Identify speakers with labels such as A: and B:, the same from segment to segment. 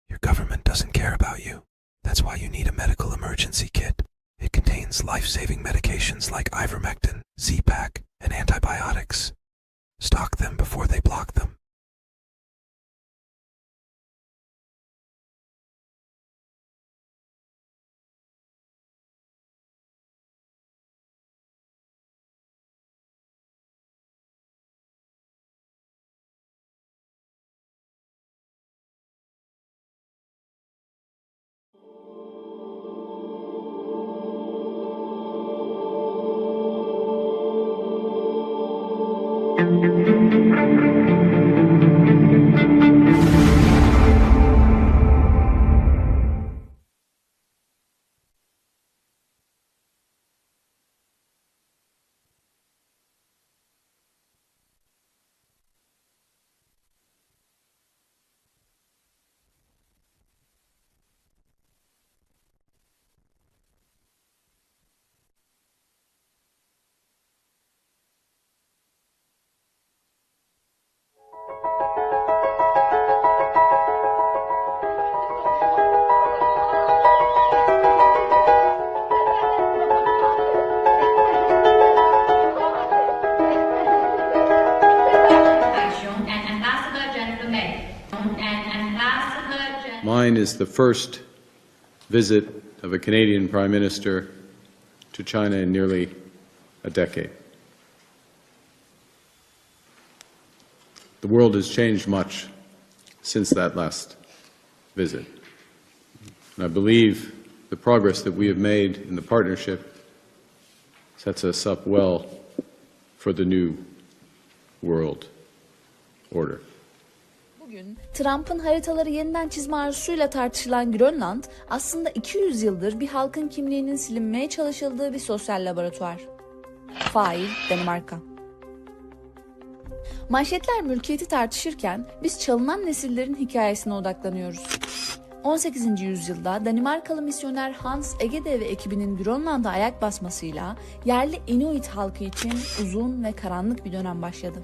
A: Your government doesn't care about you. That's why you need a medical emergency kit. It contains life-saving medications like ivermectin, Z-Pak, and antibiotics. Stock them before they block them.
B: Mine is the first visit of a Canadian Prime Minister to China in nearly a decade. The world has changed much since that last visit. And I believe the progress that we have made in the partnership sets us up well for the new world order.
C: Bugün Trump'ın haritaları yeniden çizme arzusuyla tartışılan Grönland aslında 200 yıldır bir halkın kimliğinin silinmeye çalışıldığı bir sosyal laboratuvar. Fail, Danimarka. Manşetler mülkiyeti tartışırken biz çalınan nesillerin hikayesine odaklanıyoruz. 18. yüzyılda Danimarkalı misyoner Hans Egede ve ekibinin Grönland'a ayak basmasıyla yerli Inuit halkı için uzun ve karanlık bir dönem başladı.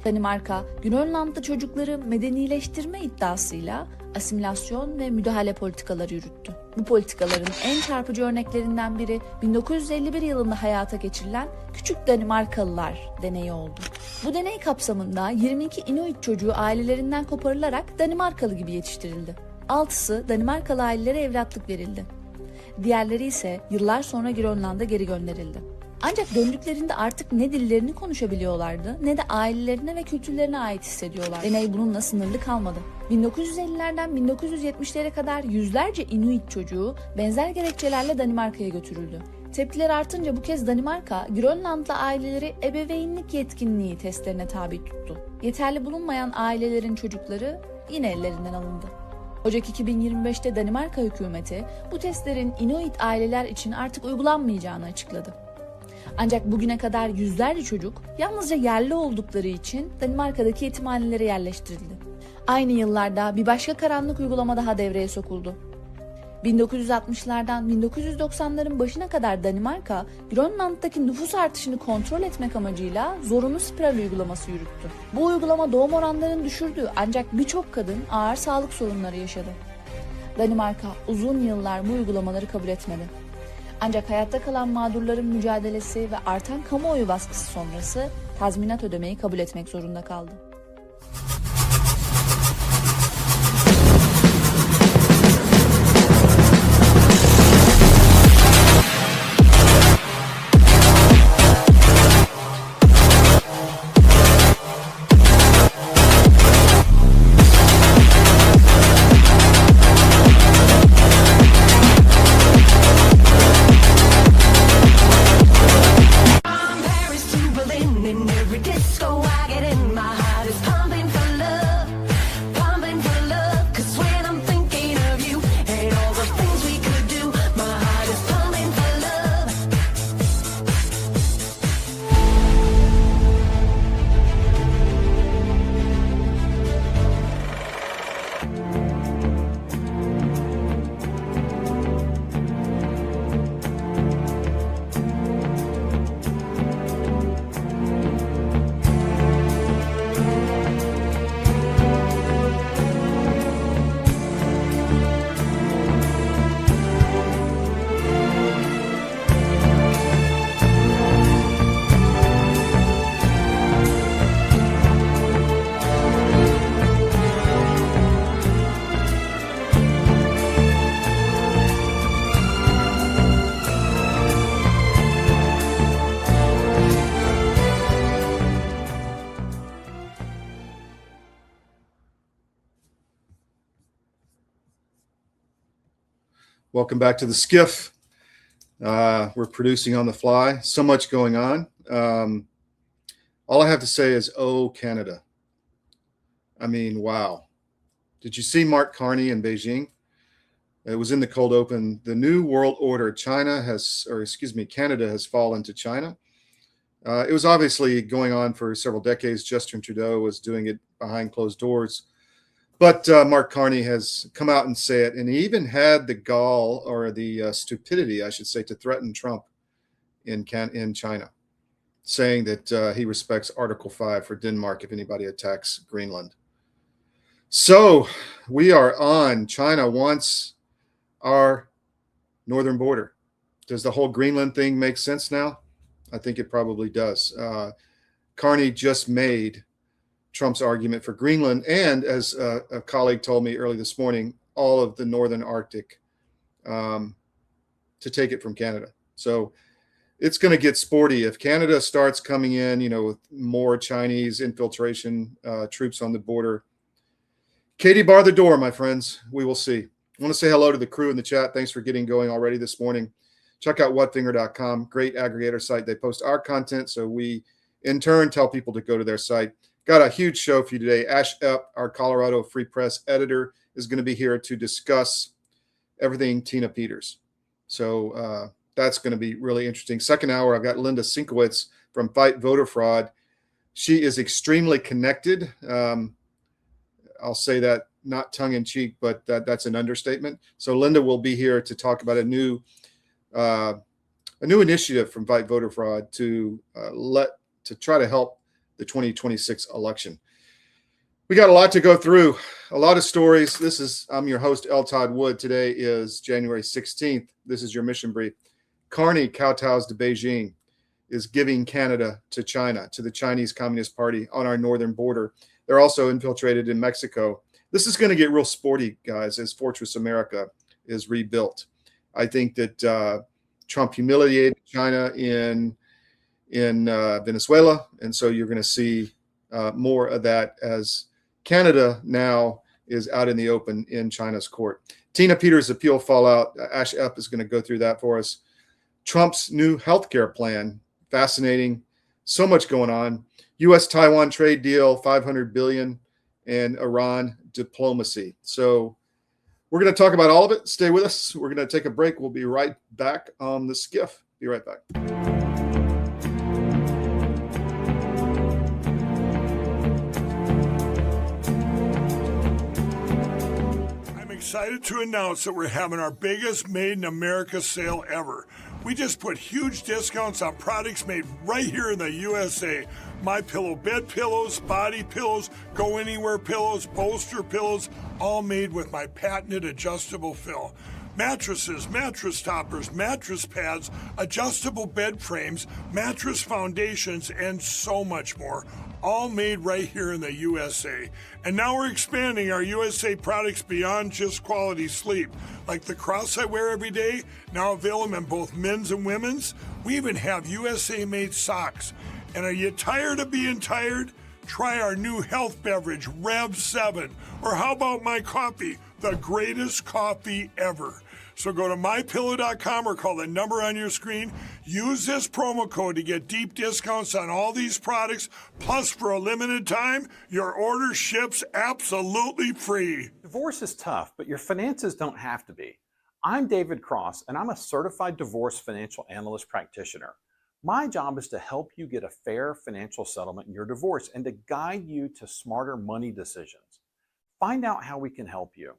C: Danimarka, Grönlandlı çocukları medenileştirme iddiasıyla asimilasyon ve müdahale politikaları yürüttü. Bu politikaların en çarpıcı örneklerinden biri 1951 yılında hayata geçirilen Küçük Danimarkalılar deneyi oldu. Bu deney kapsamında 22 Inuit çocuğu ailelerinden koparılarak Danimarkalı gibi yetiştirildi. 6'sı Danimarkalı ailelere evlatlık verildi. Diğerleri ise yıllar sonra Grönland'a geri gönderildi. Ancak döndüklerinde artık ne dillerini konuşabiliyorlardı ne de ailelerine ve kültürlerine ait hissediyorlar. Deney bununla sınırlı kalmadı. 1950'lerden 1970'lere kadar yüzlerce Inuit çocuğu benzer gerekçelerle Danimarka'ya götürüldü. Tepkiler artınca bu kez Danimarka, Grönlandlı aileleri ebeveynlik yetkinliği testlerine tabi tuttu. Yeterli bulunmayan ailelerin çocukları yine ellerinden alındı. Ocak 2025'te Danimarka hükümeti bu testlerin Inuit aileler için artık uygulanmayacağını açıkladı. Ancak bugüne kadar yüzlerce çocuk yalnızca yerli oldukları için Danimarka'daki yetimhanelere yerleştirildi. Aynı yıllarda bir başka karanlık uygulama daha devreye sokuldu. 1960'lardan 1990'ların başına kadar Danimarka, Grönland'daki nüfus artışını kontrol etmek amacıyla zorunlu spiral uygulaması yürüttü. Bu uygulama doğum oranlarını düşürdü ancak birçok kadın ağır sağlık sorunları yaşadı. Danimarka uzun yıllar bu uygulamaları kabul etmedi. Ancak hayatta kalan mağdurların mücadelesi ve artan kamuoyu baskısı sonrası tazminat ödemeyi kabul etmek zorunda kaldı.
D: In every disco I get in, my heart is Welcome back to the SCIF. We're producing on the fly. So much going on. All I have to say is, oh, Canada. I mean, wow. Did you see Mark Carney in Beijing? It was in the cold open. The new world order, Canada has fallen to China. It was obviously going on for several decades. Justin Trudeau was doing it behind closed doors. But Mark Carney has come out and said it, and he even had the gall, or the stupidity, I should say, to threaten Trump in China, saying that he respects Article 5 for Denmark if anybody attacks Greenland. So we are on. China wants our northern border. Does the whole Greenland thing make sense now? I think it probably does. Carney just made Trump's argument for Greenland, and as a colleague told me early this morning, all of the northern Arctic, to take it from Canada. So it's going to get sporty if Canada starts coming in, with more Chinese infiltration troops on the border. Katie, bar the door, my friends. We will see. I want to say hello to the crew in the chat. Thanks for getting going already this morning. Check out whatfinger.com. Great aggregator site. They post our content, so we in turn tell people to go to their site. Got a huge show for you today. Ashe Epp, our Colorado Free Press editor, is going to be here to discuss everything Tina Peters. So that's going to be really interesting. Second hour, I've got Linda Scynkowicz from Fight Voter Fraud. She is extremely connected. I'll say that not tongue-in-cheek, but that's an understatement. So Linda will be here to talk about a new initiative from Fight Voter Fraud to try to help the 2026 election. We got a lot to go through, a lot of stories. I'm your host, Todd Wood. Today is January 16th. This is your mission brief. Carney kowtows to Beijing, is giving Canada to China, to the Chinese Communist Party on our northern border. They're also infiltrated in Mexico. This is going to get real sporty, guys, as Fortress America is rebuilt. I think that Trump humiliated China in Venezuela, and so you're going to see more of that as Canada now is out in the open in China's court. Tina Peters' appeal fallout. Ashe Epp is going to go through that for us. Trump's new healthcare plan, fascinating. So much going on. U.S.-Taiwan trade deal, $500 billion, and Iran diplomacy. So we're going to talk about all of it. Stay with us. We're going to take a break. We'll be right back on the SCIF. Be right back.
E: Excited to announce that we're having our biggest Made in America sale ever. We just put huge discounts on products made right here in the USA. My Pillow bed pillows, body pillows, go anywhere pillows, bolster pillows, all made with my patented adjustable fill. Mattresses, mattress toppers, mattress pads, adjustable bed frames, mattress foundations, and so much more. All made right here in the USA. And now we're expanding our USA products beyond just quality sleep. Like the cross I wear every day, now available in both men's and women's. We even have USA-made socks. And are you tired of being tired? Try our new health beverage, Rev 7. Or how about my coffee, the greatest coffee ever. So go to mypillow.com or call the number on your screen. Use this promo code to get deep discounts on all these products. Plus, for a limited time, your order ships absolutely free.
F: Divorce is tough, but your finances don't have to be. I'm David Cross, and I'm a certified divorce financial analyst practitioner. My job is to help you get a fair financial settlement in your divorce and to guide you to smarter money decisions. Find out how we can help you.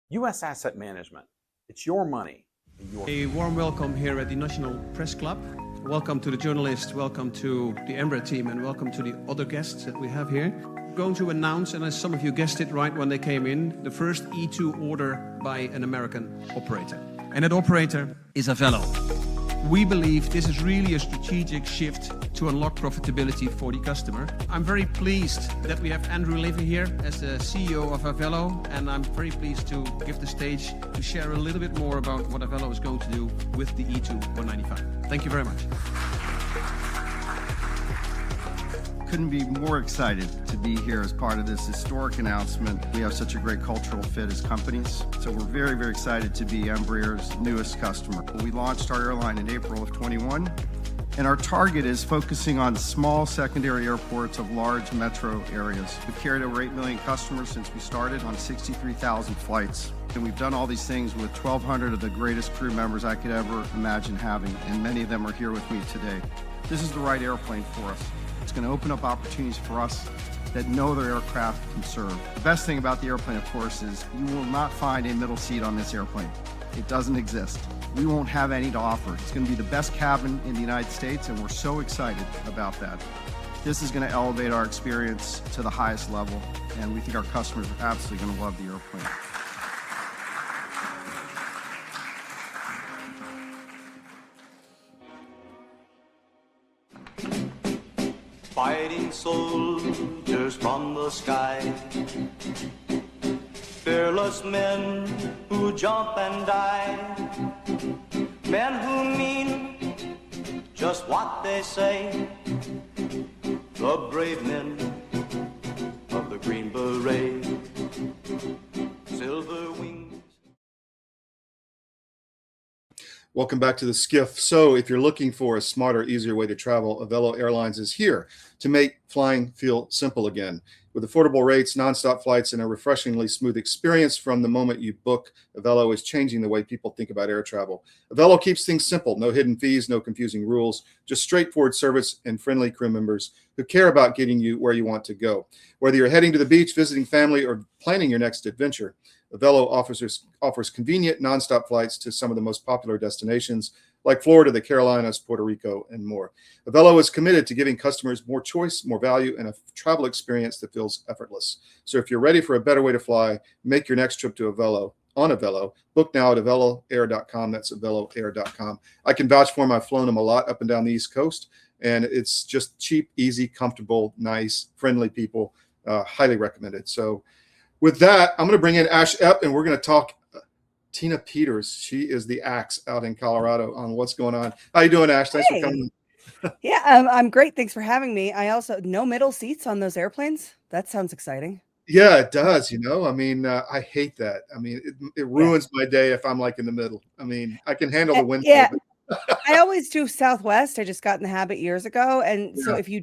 F: U.S. Asset Management. It's your money.
G: A warm welcome here at the National Press Club. Welcome to the journalists, welcome to the Embra team, and welcome to the other guests that we have here. I'm going to announce, and as some of you guessed it right when they came in, the first E2 order by an American operator. And that operator is Avello. We believe this is really a strategic shift to unlock profitability for the customer. I'm very pleased that we have Andrew Levy here as the CEO of Avello, and I'm very pleased to give the stage to share a little bit more about what Avello is going to do with the E2 195. Thank you very much.
H: Couldn't be more excited to be here as part of this historic announcement. We have such a great cultural fit as companies, so we're very, very excited to be Embraer's newest customer. We launched our airline in April of 21, and our target is focusing on small secondary airports of large metro areas. We've carried over 8 million customers since we started on 63,000 flights. And we've done all these things with 1,200 of the greatest crew members I could ever imagine having, and many of them are here with me today. This is the right airplane for us. It's going to open up opportunities for us that no other aircraft can serve. The best thing about the airplane, of course, is you will not find a middle seat on this airplane. It doesn't exist. We won't have any to offer. It's going to be the best cabin in the United States, and we're so excited about that. This is going to elevate our experience to the highest level, and we think our customers are absolutely going to love the airplane.
I: Fighting soldiers from the sky, fearless men who jump and die, men who mean just what they say, the brave men of the Green Beret, silver wings.
D: Welcome back to the SCIF. So if you're looking for a smarter, easier way to travel, Avelo Airlines is here to make flying feel simple again. With affordable rates, nonstop flights, and a refreshingly smooth experience from the moment you book, Avelo is changing the way people think about air travel. Avelo keeps things simple, no hidden fees, no confusing rules, just straightforward service and friendly crew members who care about getting you where you want to go. Whether you're heading to the beach, visiting family, or planning your next adventure, Avelo offers convenient nonstop flights to some of the most popular destinations like Florida, the Carolinas, Puerto Rico, and more. Avelo is committed to giving customers more choice, more value, and a travel experience that feels effortless. So if you're ready for a better way to fly, make your next trip to Avelo on Avelo. Book now at aveloair.com. That's aveloair.com. I can vouch for them. I've flown them a lot up and down the East Coast, and it's just cheap, easy, comfortable, nice, friendly people. Highly recommended. So with that, I'm going to bring in Ashe Epp, and we're going to talk Tina Peters. She is the axe out in Colorado on what's going on. How you doing, Ashe? Thanks for coming.
J: Yeah, I'm great. Thanks for having me. I also no middle seats on those airplanes. That sounds exciting.
D: Yeah, it does. I mean, I hate that. I mean, it ruins my day if I'm like in the middle. I mean, I can handle the wind.
J: Yeah. I always do Southwest. I just got in the habit years ago. And so if you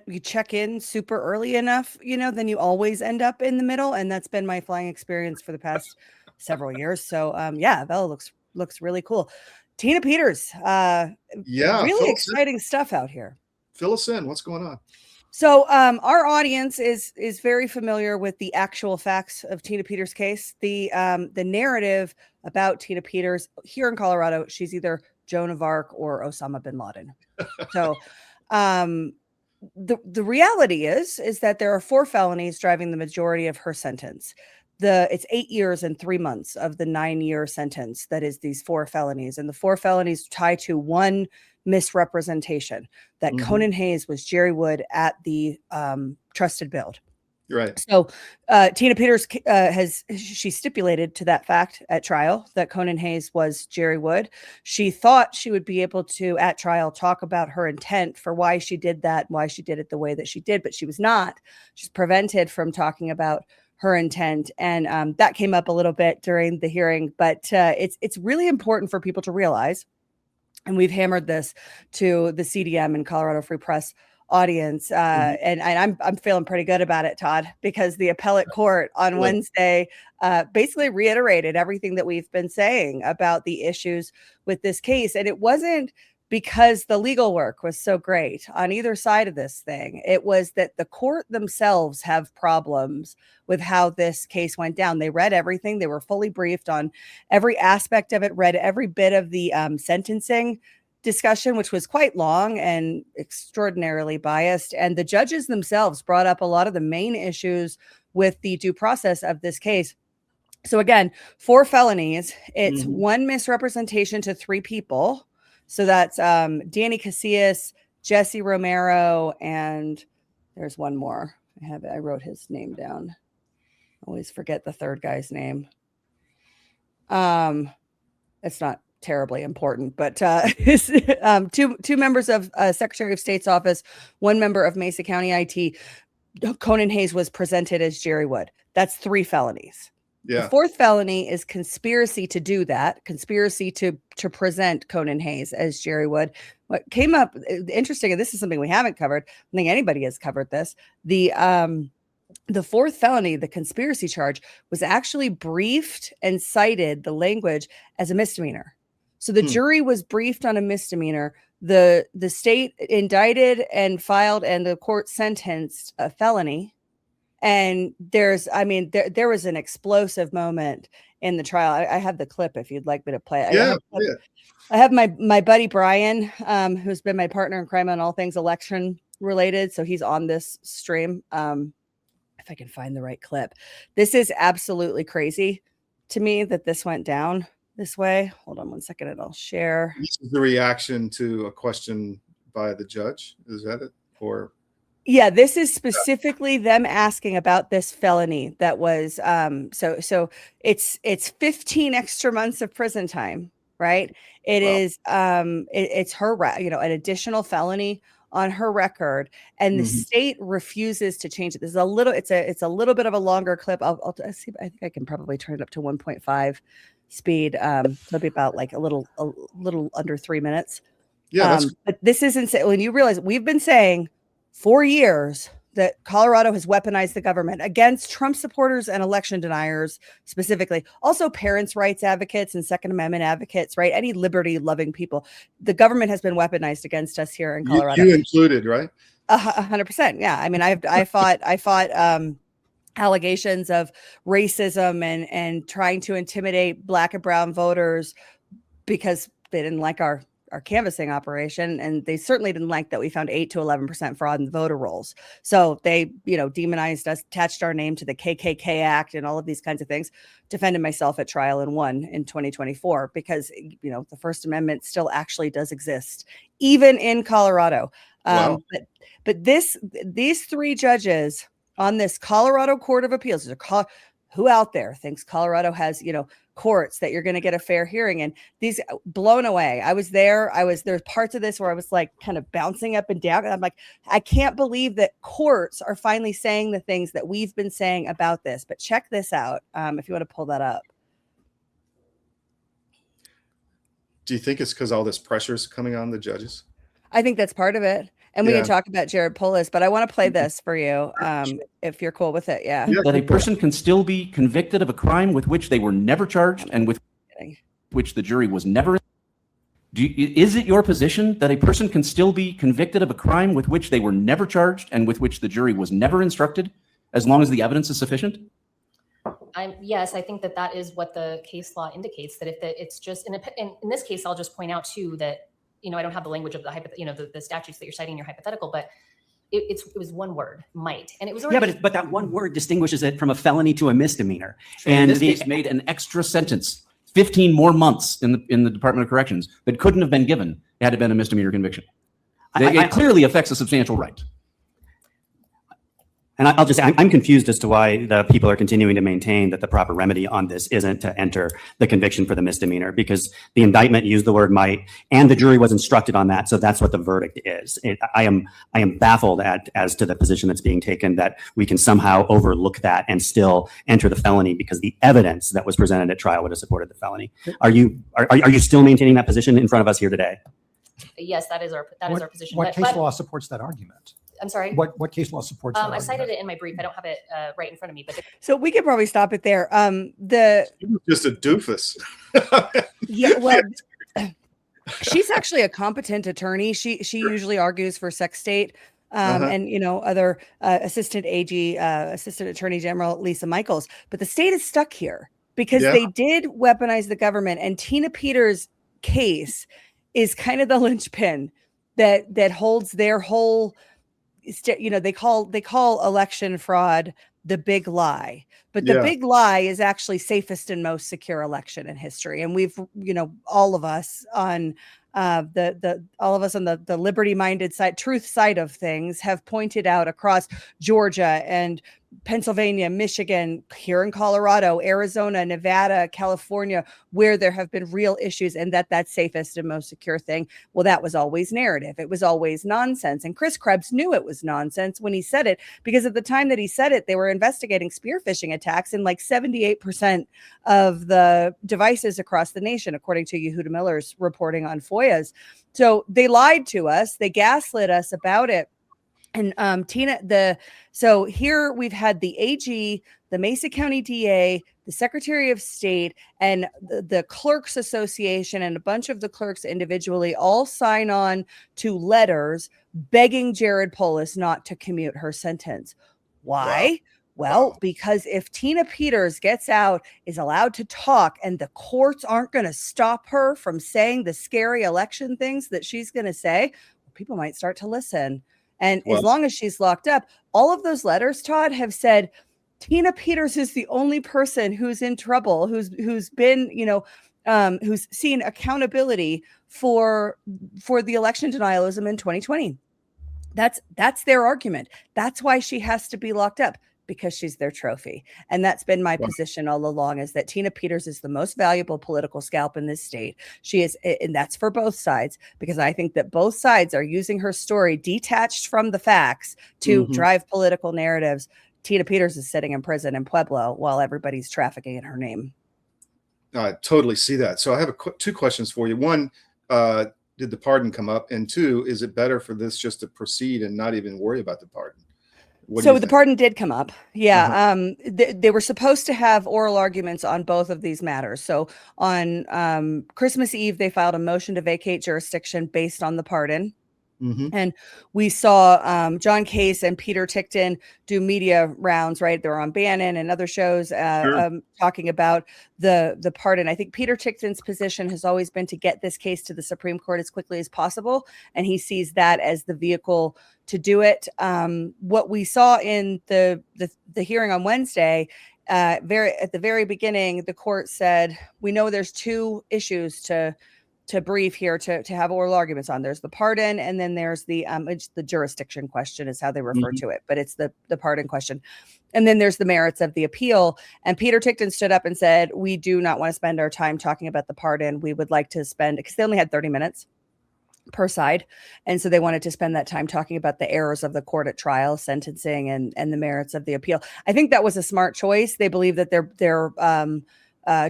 J: you check in super early enough, then you always end up in the middle. And that's been my flying experience for the past several years. So Avelo looks really cool. Tina Peters. Really exciting stuff out here.
D: Fill us in. What's going on?
J: So our audience is very familiar with the actual facts of Tina Peters' case. The narrative about Tina Peters here in Colorado, she's either Joan of Arc or Osama bin Laden. So the reality is that there are 4 felonies driving the majority of her sentence. It's 8 years and 3 months of the 9-year sentence. That is these 4 felonies. And the 4 felonies tie to one misrepresentation that Conan Hayes was Jerry Wood at the trusted build.
D: Right.
J: So Tina Peters she stipulated to that fact at trial that Conan Hayes was Jerry Wood. She thought she would be able to at trial talk about her intent for why she did that, why she did it the way that she did, but she was not. She's prevented from talking about her intent. And that came up a little bit during the hearing, but it's really important for people to realize, and we've hammered this to the CDM and Colorado Free Press audience. And I'm feeling pretty good about it, Todd, because the appellate court on Wednesday basically reiterated everything that we've been saying about the issues with this case. And it wasn't because the legal work was so great on either side of this thing. It was that the court themselves have problems with how this case went down. They read everything. They were fully briefed on every aspect of it, read every bit of the sentencing discussion, which was quite long and extraordinarily biased. And the judges themselves brought up a lot of the main issues with the due process of this case. So again, 4 felonies. It's one misrepresentation to 3 people. So that's Danny Casillas, Jesse Romero, and there's one more. I wrote his name down. I always forget the third guy's name. It's not terribly important, but two members of Secretary of State's office, one member of Mesa County IT. Conan Hayes was presented as Jerry Wood. That's 3 felonies.
D: Yeah.
J: The 4th felony is conspiracy to do that, conspiracy to present Conan Hayes as Jerry Wood. What came up interesting, and this is something we haven't covered. I don't think anybody has covered this. The 4th felony, the conspiracy charge, was actually briefed and cited the language as a misdemeanor. So the jury was briefed on a misdemeanor. The state indicted and filed, and the court sentenced a felony. And there was an explosive moment in the trial. I have the clip if you'd like me to play it. I have my buddy Brian, who's been my partner in crime on all things election related. So he's on this stream. If I can find the right clip. This is absolutely crazy to me that this went down this way. Hold on one second and I'll share.
D: This is the reaction to a question by the judge. Is that it? Or
J: yeah, this is specifically them asking about this felony that was so it's 15 extra months of prison time, right? It is it's her an additional felony on her record, and the state refuses to change it. This is a little it's a little bit of a longer clip. I'll see. I think I can probably turn it up to 1.5 speed. It'll be about like a little under 3 minutes.
D: Yeah,
J: but this is insane. When you realize we've been saying for years that Colorado has weaponized the government against Trump supporters and election deniers specifically. Also parents' rights advocates and Second Amendment advocates, right? Any liberty-loving people. The government has been weaponized against us here in Colorado.
D: You included, right?
J: 100%. Yeah. I mean, I fought allegations of racism and trying to intimidate Black and brown voters because they didn't like our canvassing operation, and they certainly didn't like that we found 8 to 11% fraud in the voter rolls. So they, demonized us, attached our name to the KKK Act and all of these kinds of things. Defended myself at trial and won in 2024 because, the First Amendment still actually does exist, even in Colorado.
D: Wow.
J: But these 3 judges on this Colorado Court of Appeals, who out there thinks Colorado has, courts that you're going to get a fair hearing in? These blown away. I was there. There's parts of this where I was like kind of bouncing up and down. And I'm like, I can't believe that courts are finally saying the things that we've been saying about this. But check this out. If you want to pull that up.
D: Do you think it's because all this pressure is coming on the judges?
J: I think that's part of it. And we can talk about Jared Polis, but I want to play this for you, if you're cool with it. Yeah.
K: That a person can still be convicted of a crime with which they were never charged and with which the jury was never. Is it your position that a person can still be convicted of a crime with which they were never charged and with which the jury was never instructed, as long as the evidence is sufficient?
L: Yes, I think that is what the case law indicates, that if it's just in this case, I'll just point out too that, I don't have the language of the statutes that you're citing in your hypothetical, but it was one word, might, and it was already.
M: Yeah, but that one word distinguishes it from a felony to a misdemeanor.
K: And this case made an extra sentence, 15 more months in the Department of Corrections that couldn't have been given had it been a misdemeanor conviction. It clearly affects a substantial right.
M: And I'm confused as to why the people are continuing to maintain that the proper remedy on this isn't to enter the conviction for the misdemeanor, because the indictment used the word might and the jury was instructed on that. So that's what the verdict is. I am baffled as to the position that's being taken that we can somehow overlook that and still enter the felony because the evidence that was presented at trial would have supported the felony. Are you still maintaining that position in front of us here today?
L: Yes, that is our position.
N: What case law supports that argument?
L: I'm sorry.
N: What case law supports that?
L: I cited it in my brief. I don't have it right in front of me, but
J: so we could probably stop it there.
D: Just a doofus.
J: Yeah, well, she's actually a competent attorney. She usually argues for Sex State, and other assistant AG, assistant attorney general Lisa Michaels. But the state is stuck here because they did weaponize the government, and Tina Peters' case is kind of the linchpin that holds their whole. They call election fraud the big lie, But the
D: Yeah.
J: big lie is actually safest and most secure election in history. And we've, all of us on the liberty-minded side, truth side of things have pointed out across Georgia and Pennsylvania, Michigan, here in Colorado, Arizona, Nevada, California, where there have been real issues, and that's safest and most secure thing. Well, that was always narrative. It was always nonsense. And Chris Krebs knew it was nonsense when he said it, because at the time that he said it, they were investigating spear phishing attacks in like 78% of the devices across the nation, according to Yehuda Miller's reporting on FOIAs. So they lied to us. They gaslit us about it. And so here we've had the AG, the Mesa County DA, the Secretary of State, and the Clerks Association, and a bunch of the clerks individually all sign on to letters begging Jared Polis not to commute her sentence. Why? Well, because if Tina Peters gets out, is allowed to talk, and the courts aren't going to stop her from saying the scary election things that she's going to say, people might start to listen. And as long as she's locked up, all of those letters, Todd, have said Tina Peters is the only person who's in trouble, who's been, who's seen accountability for the election denialism in 2020. That's their argument. That's why she has to be locked up, because she's their trophy. And that's been my position all along, is that Tina Peters is the most valuable political scalp in this state. She is, and that's for both sides, because I think that both sides are using her story detached from the facts to drive political narratives. Tina Peters is sitting in prison in Pueblo while everybody's trafficking in her name.
D: I totally see that. So I have two questions for you. One, did the pardon come up? And two, is it better for this just to proceed and not even worry about the pardon?
J: So the pardon did come up. Yeah. They were supposed to have oral arguments on both of these matters. So on Christmas Eve, they filed a motion to vacate jurisdiction based on the pardon. And we saw John Case and Peter Tickton do media rounds, right? They're on Bannon and other shows talking about the pardon. I think Peter Tickton's position has always been to get this case to the Supreme Court as quickly as possible. And he sees that as the vehicle to do it. What we saw in the hearing on Wednesday, at the very beginning, the court said, we know there's two issues to brief here, to have oral arguments on. There's the pardon, and then there's the jurisdiction question is how they refer to it, but it's the pardon question. And then there's the merits of the appeal. And Peter Tickton stood up and said, we do not want to spend our time talking about the pardon. We would like to spend, because they only had 30 minutes per side. And so they wanted to spend that time talking about the errors of the court at trial, sentencing, and the merits of the appeal. I think that was a smart choice. They believe that their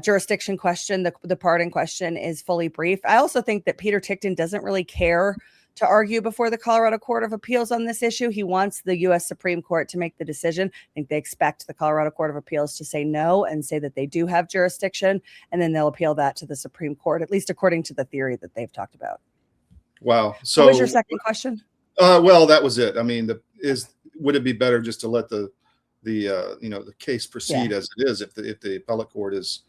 J: jurisdiction question, the pardon question, is fully briefed. I also think that Peter Tickton doesn't really care to argue before the Colorado Court of Appeals on this issue. He wants the U.S. Supreme Court to make the decision. I think they expect the Colorado Court of Appeals to say no and say that they do have jurisdiction, and then they'll appeal that to the Supreme Court, at least according to the theory that they've talked about.
D: Wow. So
J: what was your second question?
D: Well, that was it. I mean, would it be better just to let the case proceed as it is if the appellate court is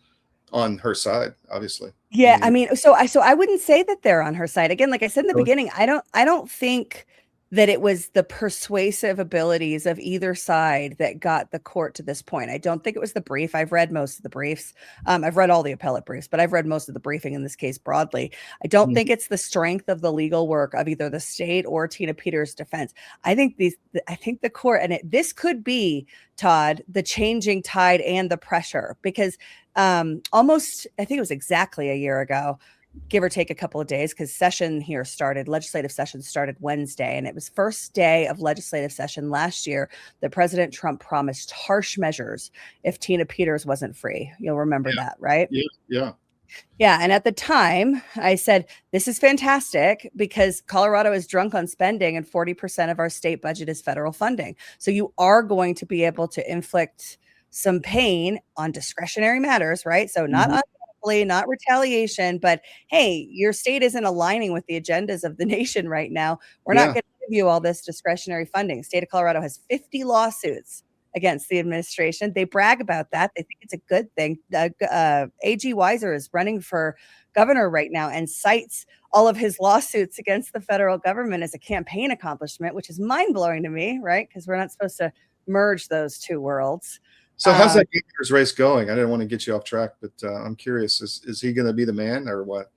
D: on her side, obviously?
J: Yeah, I mean, so I wouldn't say that they're on her side. Again, like I said in the beginning, I don't think that it was the persuasive abilities of either side that got the court to this point. I don't think it was the brief. I've read most of the briefs. I've read all the appellate briefs, but I've read most of the briefing in this case broadly. I don't think it's the strength of the legal work of either the state or Tina Peters' defense. I think the court, and this could be, Todd, the changing tide and the pressure, because almost, I think it was exactly a year ago, give or take a couple of days, because legislative session started Wednesday, and it was first day of legislative session last year that President Trump promised harsh measures if Tina Peters wasn't free. You'll remember that, right?
D: Yeah.
J: And at the time I said, this is fantastic because Colorado is drunk on spending and 40% of our state budget is federal funding. So you are going to be able to inflict some pain on discretionary matters, right? So not not retaliation, but hey, your state isn't aligning with the agendas of the nation right now. We're not going to give you all this discretionary funding. State of Colorado has 50 lawsuits against the administration. They brag about that. They think it's a good thing. A.G. Weiser is running for governor right now and cites all of his lawsuits against the federal government as a campaign accomplishment, which is mind-blowing to me, right? Because we're not supposed to merge those two worlds.
D: So how's that governor's race going? I didn't want to get you off track, but I'm curious. Is he going to be the man or what?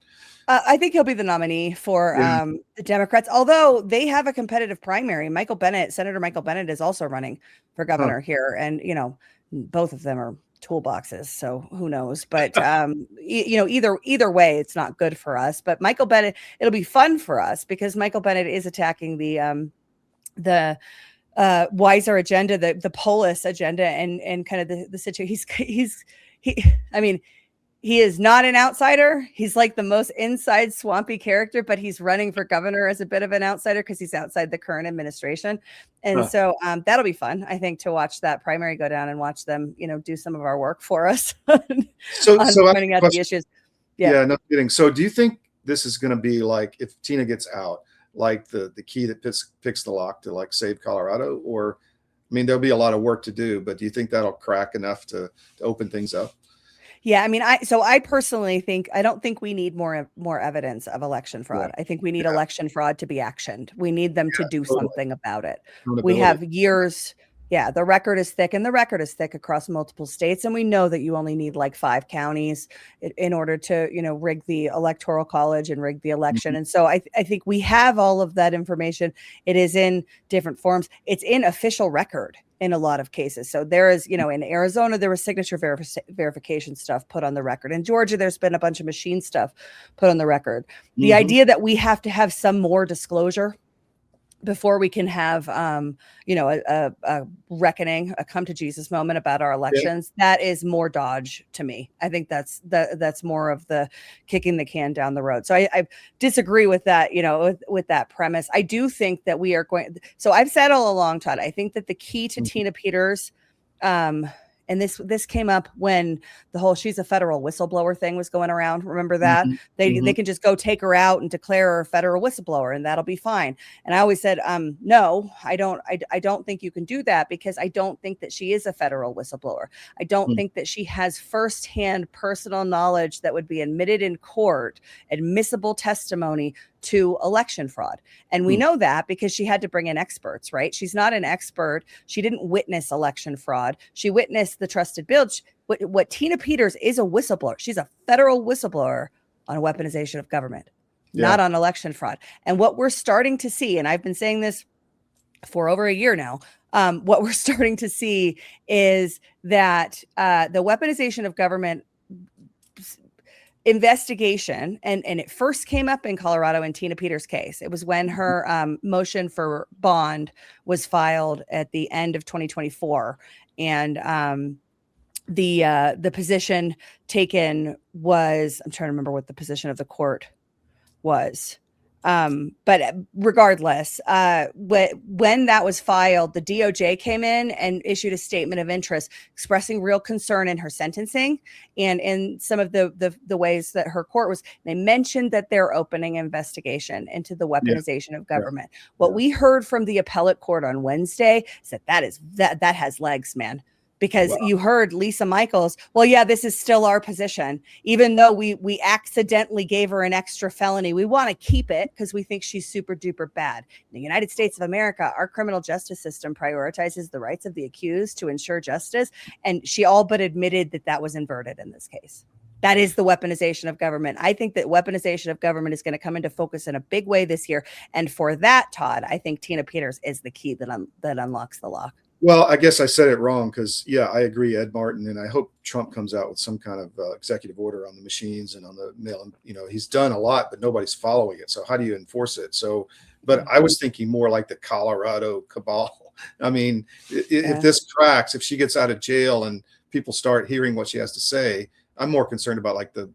J: I think he'll be the nominee for the Democrats, although they have a competitive primary. Senator Michael Bennett is also running for governor here. And, both of them are toolboxes. So who knows? But, either way, it's not good for us. But Michael Bennett, it'll be fun for us because Michael Bennett is attacking the wiser agenda, the polis agenda, and kind of the situation. He is not an outsider. He's like the most inside swampy character, but he's running for governor as a bit of an outsider because he's outside the current administration. And so that'll be fun, I think, to watch that primary go down and watch them, do some of our work for us.
D: So
J: pointing out the issues.
D: Yeah, no kidding. So do you think this is going to be like, if Tina gets out, like the key that picks the lock to like save Colorado? Or, there'll be a lot of work to do, but do you think that'll crack enough to open things up?
J: Yeah, I personally think I don't think we need more evidence of election fraud. I think we need election fraud to be actioned. We need them to do something about it. We have years. Yeah, the record is thick, and the record is thick across multiple states. And we know that you only need like 5 counties in order to, rig the electoral college and rig the election. And so I think we have all of that information. It is in different forms. It's in official record in a lot of cases. So there is, in Arizona, there was signature verification stuff put on the record. In Georgia, there's been a bunch of machine stuff put on the record. The idea that we have to have some more disclosure before we can have, a reckoning, a come to Jesus moment about our elections, that is more dodge to me. I think that's more of the kicking the can down the road. So I disagree with that, with that premise. I do think that we are going. So I've said all along, Todd, I think that the key to Tina Peters, and this came up when the whole she's a federal whistleblower thing was going around. Remember that? They can just go take her out and declare her a federal whistleblower and that'll be fine. And I always said, no, I don't think you can do that because I don't think that she is a federal whistleblower. I don't think that she has firsthand personal knowledge that would be admitted in court, admissible testimony to election fraud. And we know that because she had to bring in experts, right? She's not an expert. She didn't witness election fraud. She witnessed the trusted build. What Tina Peters is a whistleblower. She's a federal whistleblower on weaponization of government, not on election fraud. And what we're starting to see, and I've been saying this for over a year now, what we're starting to see is that the weaponization of government investigation, and it first came up in Colorado in Tina Peters' case. It was when her motion for bond was filed at the end of 2024, and the position taken was, I'm trying to remember what the position of the court was. But regardless, when that was filed, the DOJ came in and issued a statement of interest expressing real concern in her sentencing and in some of the ways that her court was. They mentioned that they're opening investigation into the weaponization of government. What we heard from the appellate court on Wednesday is that has legs, man. Because you heard Lisa Michaels, well, yeah, this is still our position. Even though we accidentally gave her an extra felony, we want to keep it because we think she's super duper bad. In the United States of America, our criminal justice system prioritizes the rights of the accused to ensure justice. And she all but admitted that was inverted in this case. That is the weaponization of government. I think that weaponization of government is going to come into focus in a big way this year. And for that, Todd, I think Tina Peters is the key that unlocks the lock.
D: Well, I guess I said it wrong because, I agree, Ed Martin, and I hope Trump comes out with some kind of executive order on the machines and on the mail. He's done a lot, but nobody's following it. So how do you enforce it? So, but I was thinking more like the Colorado cabal. If this cracks, if she gets out of jail and people start hearing what she has to say, I'm more concerned about like the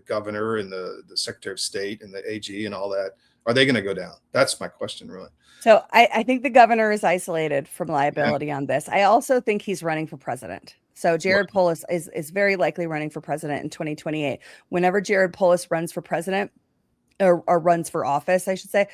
D: governor and the secretary of state and the AG and all that. Are they going to go down? That's my question, really.
J: So I think the governor is isolated from liability on this. I also think he's running for president. So Jared Polis is very likely running for president in 2028. Whenever Jared Polis runs for president or runs for office, I should say,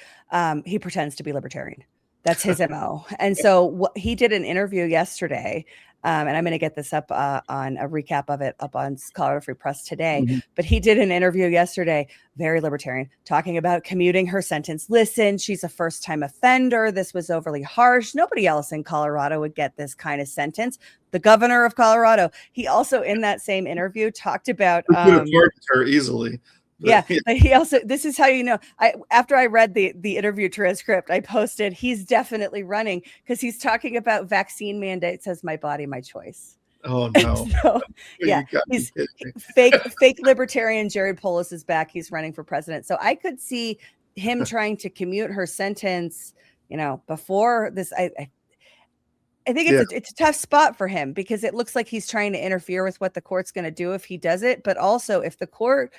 J: he pretends to be libertarian. That's his MO. And so he did an interview yesterday And I'm going to get this up on a recap of it up on Colorado Free Press today. But he did an interview yesterday, very libertarian, talking about commuting her sentence. Listen, she's a first-time offender. This was overly harsh. Nobody else in Colorado would get this kind of sentence. The governor of Colorado. He also, in that same interview, talked about
D: could have pardoned her easily.
J: Yeah, but he also, this is how you know, after I read the interview transcript, I posted, he's definitely running because he's talking about vaccine mandates as my body, my choice.
D: Oh no.
J: So, yeah, he's fake libertarian Jared Polis is back. He's running for president. So I could see him trying to commute her sentence, before this. I think it's a tough spot for him because it looks like he's trying to interfere with what the court's going to do if he does it. But also if the court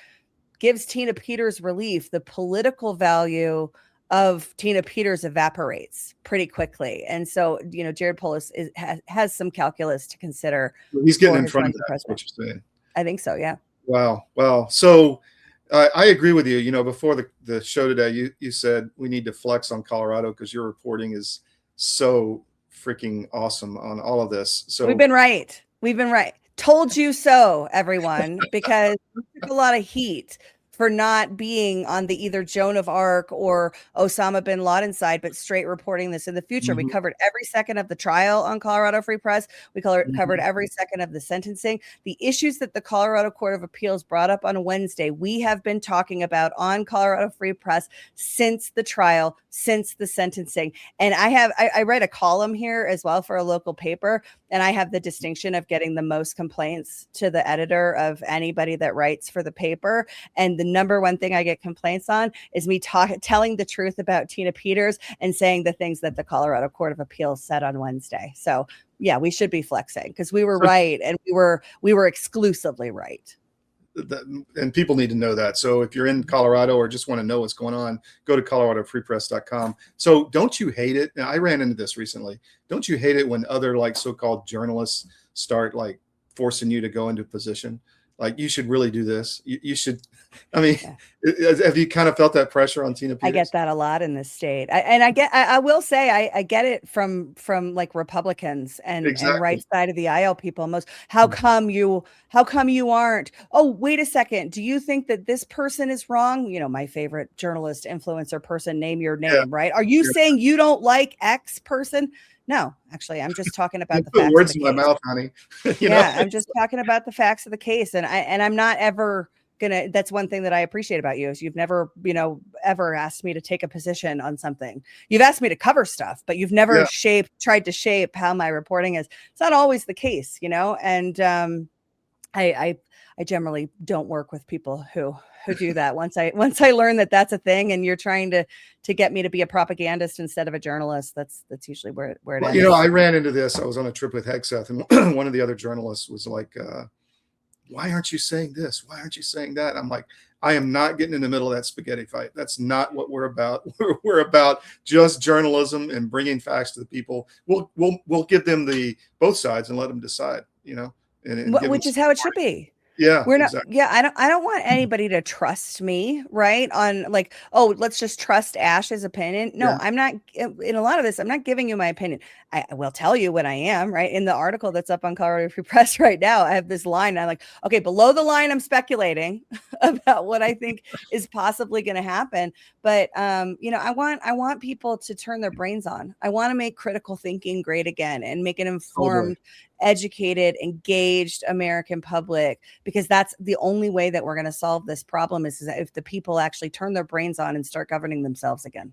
J: gives Tina Peters relief, the political value of Tina Peters evaporates pretty quickly. And so, Jared Polis has some calculus to consider.
D: He's getting in front of that, that's what you're saying.
J: I think so, yeah.
D: Wow. Well, so I agree with you. Before the show today, you said we need to flex on Colorado because your reporting is so freaking awesome on all of this. So
J: we've been right. Told you so, everyone, because we took a lot of heat for not being on the either Joan of Arc or Osama bin Laden side, but straight reporting this in the future. We covered every second of the trial on Colorado Free Press. We covered every second of the sentencing. The issues that the Colorado Court of Appeals brought up on Wednesday, we have been talking about on Colorado Free Press since the trial, since the sentencing. And I write a column here as well for a local paper, and I have the distinction of getting the most complaints to the editor of anybody that writes for the paper. And the number one thing I get complaints on is me telling the truth about Tina Peters and saying the things that the Colorado Court of Appeals said on Wednesday. So yeah, we should be flexing because we were right, and we were exclusively right.
D: And people need to know that. So if you're in Colorado or just want to know what's going on, go to coloradofreepress.com. So don't you hate it? Now, I ran into this recently. Don't you hate it when other so-called journalists start forcing you to go into a position? You should really do this. You should. I mean, have you kind of felt that pressure on Tina Peters?
J: I get that a lot in this state. I will say I get it from Republicans and right side of the aisle people. How come you aren't? Oh, wait a second. Do you think that this person is wrong? My favorite journalist, influencer person, name your name, right? Are you saying you don't like X person? No, actually, I'm just talking about the facts.
D: Words in my mouth, honey.
J: I'm just talking about the facts of the case, and I'm not ever gonna. That's one thing that I appreciate about you is you've never, ever asked me to take a position on something. You've asked me to cover stuff, but you've never tried to shape how my reporting is. It's not always the case, and I generally don't work with people who do that. Once I learn that that's a thing and you're trying to get me to be a propagandist instead of a journalist, that's usually where it ends.
D: I ran into this. I was on a trip with Hegseth, and one of the other journalists was like, why aren't you saying this? Why aren't you saying that? I'm like, I am not getting in the middle of that spaghetti fight. That's not what we're about. We're about just journalism and bringing facts to the people. We'll give them both sides and let them decide,
J: which is how it should be.
D: Yeah,
J: we're not.
D: Exactly.
J: Yeah, I don't want anybody to trust me, right? On let's just trust Ashe's opinion. No, I'm not. In a lot of this, I'm not giving you my opinion. I will tell you when I am, right? In the article that's up on Colorado Free Press right now, I have this line. I'm like, okay, below the line, I'm speculating about what I think is possibly going to happen. But I want people to turn their brains on. I want to make critical thinking great again and make an informed, educated, engaged American public, because that's the only way that we're going to solve this problem is if the people actually turn their brains on and start governing themselves again.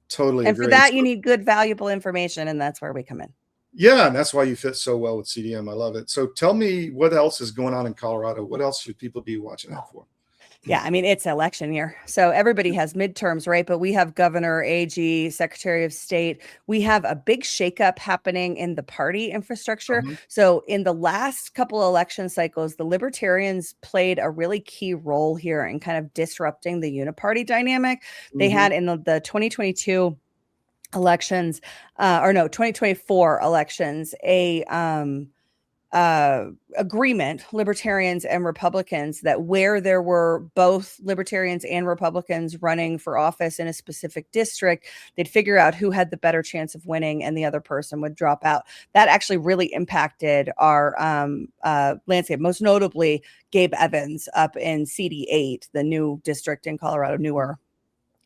D: Totally.
J: And for that, you need good, valuable information. And that's where we come in.
D: Yeah. And that's why you fit so well with CDM. I love it. So tell me what else is going on in Colorado. What else should people be watching out for?
J: Yeah, I mean, it's election year. So everybody has midterms, right? But we have governor, AG, secretary of state. We have a big shakeup happening in the party infrastructure. So in the last couple election cycles, the libertarians played a really key role here in kind of disrupting the uniparty dynamic. They had in the 2022 elections, 2024 elections, agreement, libertarians and Republicans, that where there were both libertarians and Republicans running for office in a specific district, they'd figure out who had the better chance of winning and the other person would drop out. That actually really impacted our landscape, most notably Gabe Evans up in CD8, the new district in Colorado,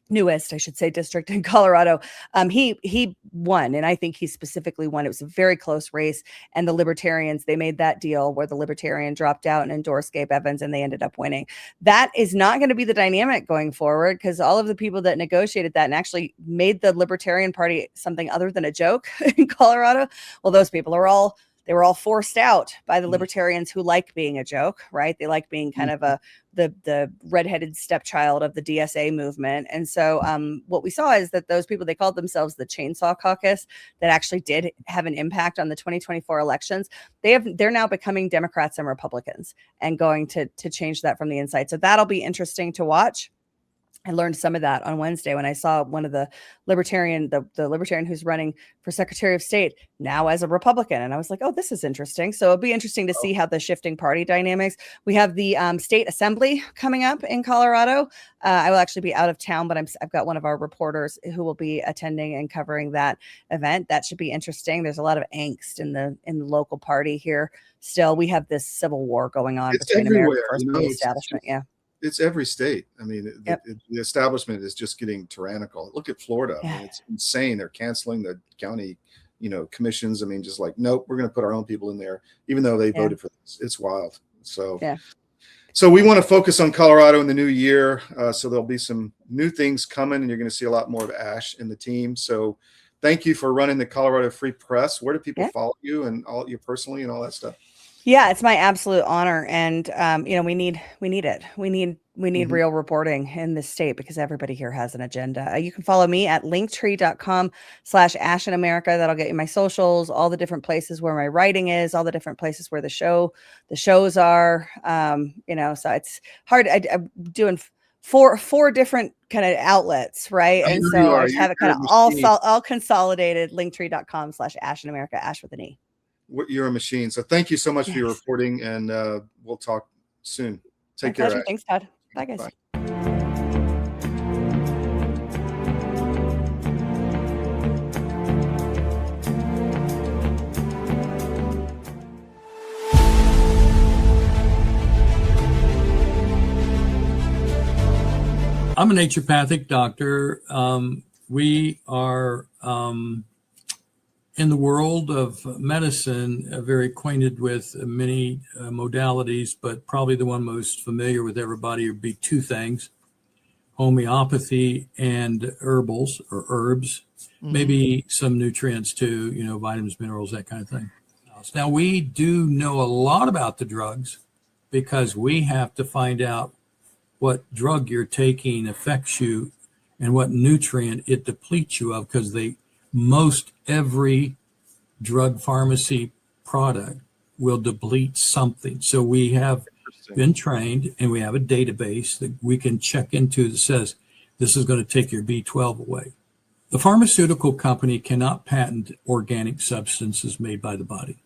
J: newest, I should say, district in Colorado. He won, and I think he specifically won. It was a very close race, and the Libertarians, they made that deal where the Libertarian dropped out and endorsed Gabe Evans, and they ended up winning. That is not going to be the dynamic going forward, because all of the people that negotiated that and actually made the Libertarian Party something other than a joke in Colorado, well, those people are all, they were all forced out by the libertarians who like being a joke, right? They like being kind of the redheaded stepchild of the DSA movement. And so what we saw is that those people, they called themselves the Chainsaw Caucus, that actually did have an impact on the 2024 elections. They're now becoming Democrats and Republicans and going to change that from the inside. So that'll be interesting to watch. I learned some of that on Wednesday when I saw one of the libertarian who's running for Secretary of State now as a Republican. And I was like, oh, this is interesting. So it'll be interesting to see how the shifting party dynamics. We have the state assembly coming up in Colorado. I will actually be out of town, but I've got one of our reporters who will be attending and covering that event. That should be interesting. There's a lot of angst in the local party here. Still, we have this civil war going on between America First and the establishment. Yeah.
D: It's every state. I mean, the establishment is just getting tyrannical. Look at Florida. I mean, it's insane. They're canceling the county, commissions. I mean, just like, nope, we're going to put our own people in there, even though they voted for this. It's wild. So, so we want to focus on Colorado in the new year. So there'll be some new things coming, and you're going to see a lot more of Ashe in the team. So thank you for running the Colorado Free Press. Where do people follow you and all you personally and all that stuff?
J: Yeah, it's my absolute honor. And, we need it. We need real reporting in this state because everybody here has an agenda. You can follow me at linktree.com/Ashe in America. That'll get you my socials, all the different places where my writing is, all the different places where the shows are. So it's hard. I'm doing four different kind of outlets, right? And so I have it kind of all consolidated. Linktree.com/Ashe in America, Ashe with an E.
D: You're a machine. So thank you so much for your reporting, and we'll talk soon. Take care.
J: Pleasure. Thanks, Todd. Bye, guys.
D: Bye.
O: I'm a naturopathic doctor. We are in the world of medicine, very acquainted with many modalities, but probably the one most familiar with everybody would be two things: homeopathy and herbs, maybe some nutrients too, vitamins, minerals, that kind of thing. Now, we do know a lot about the drugs because we have to find out what drug you're taking affects you and what nutrient it depletes you of, because most every drug pharmacy product will deplete something. So we have been trained, and we have a database that we can check into that says this is going to take your B12 away. The pharmaceutical company cannot patent organic substances made by the body.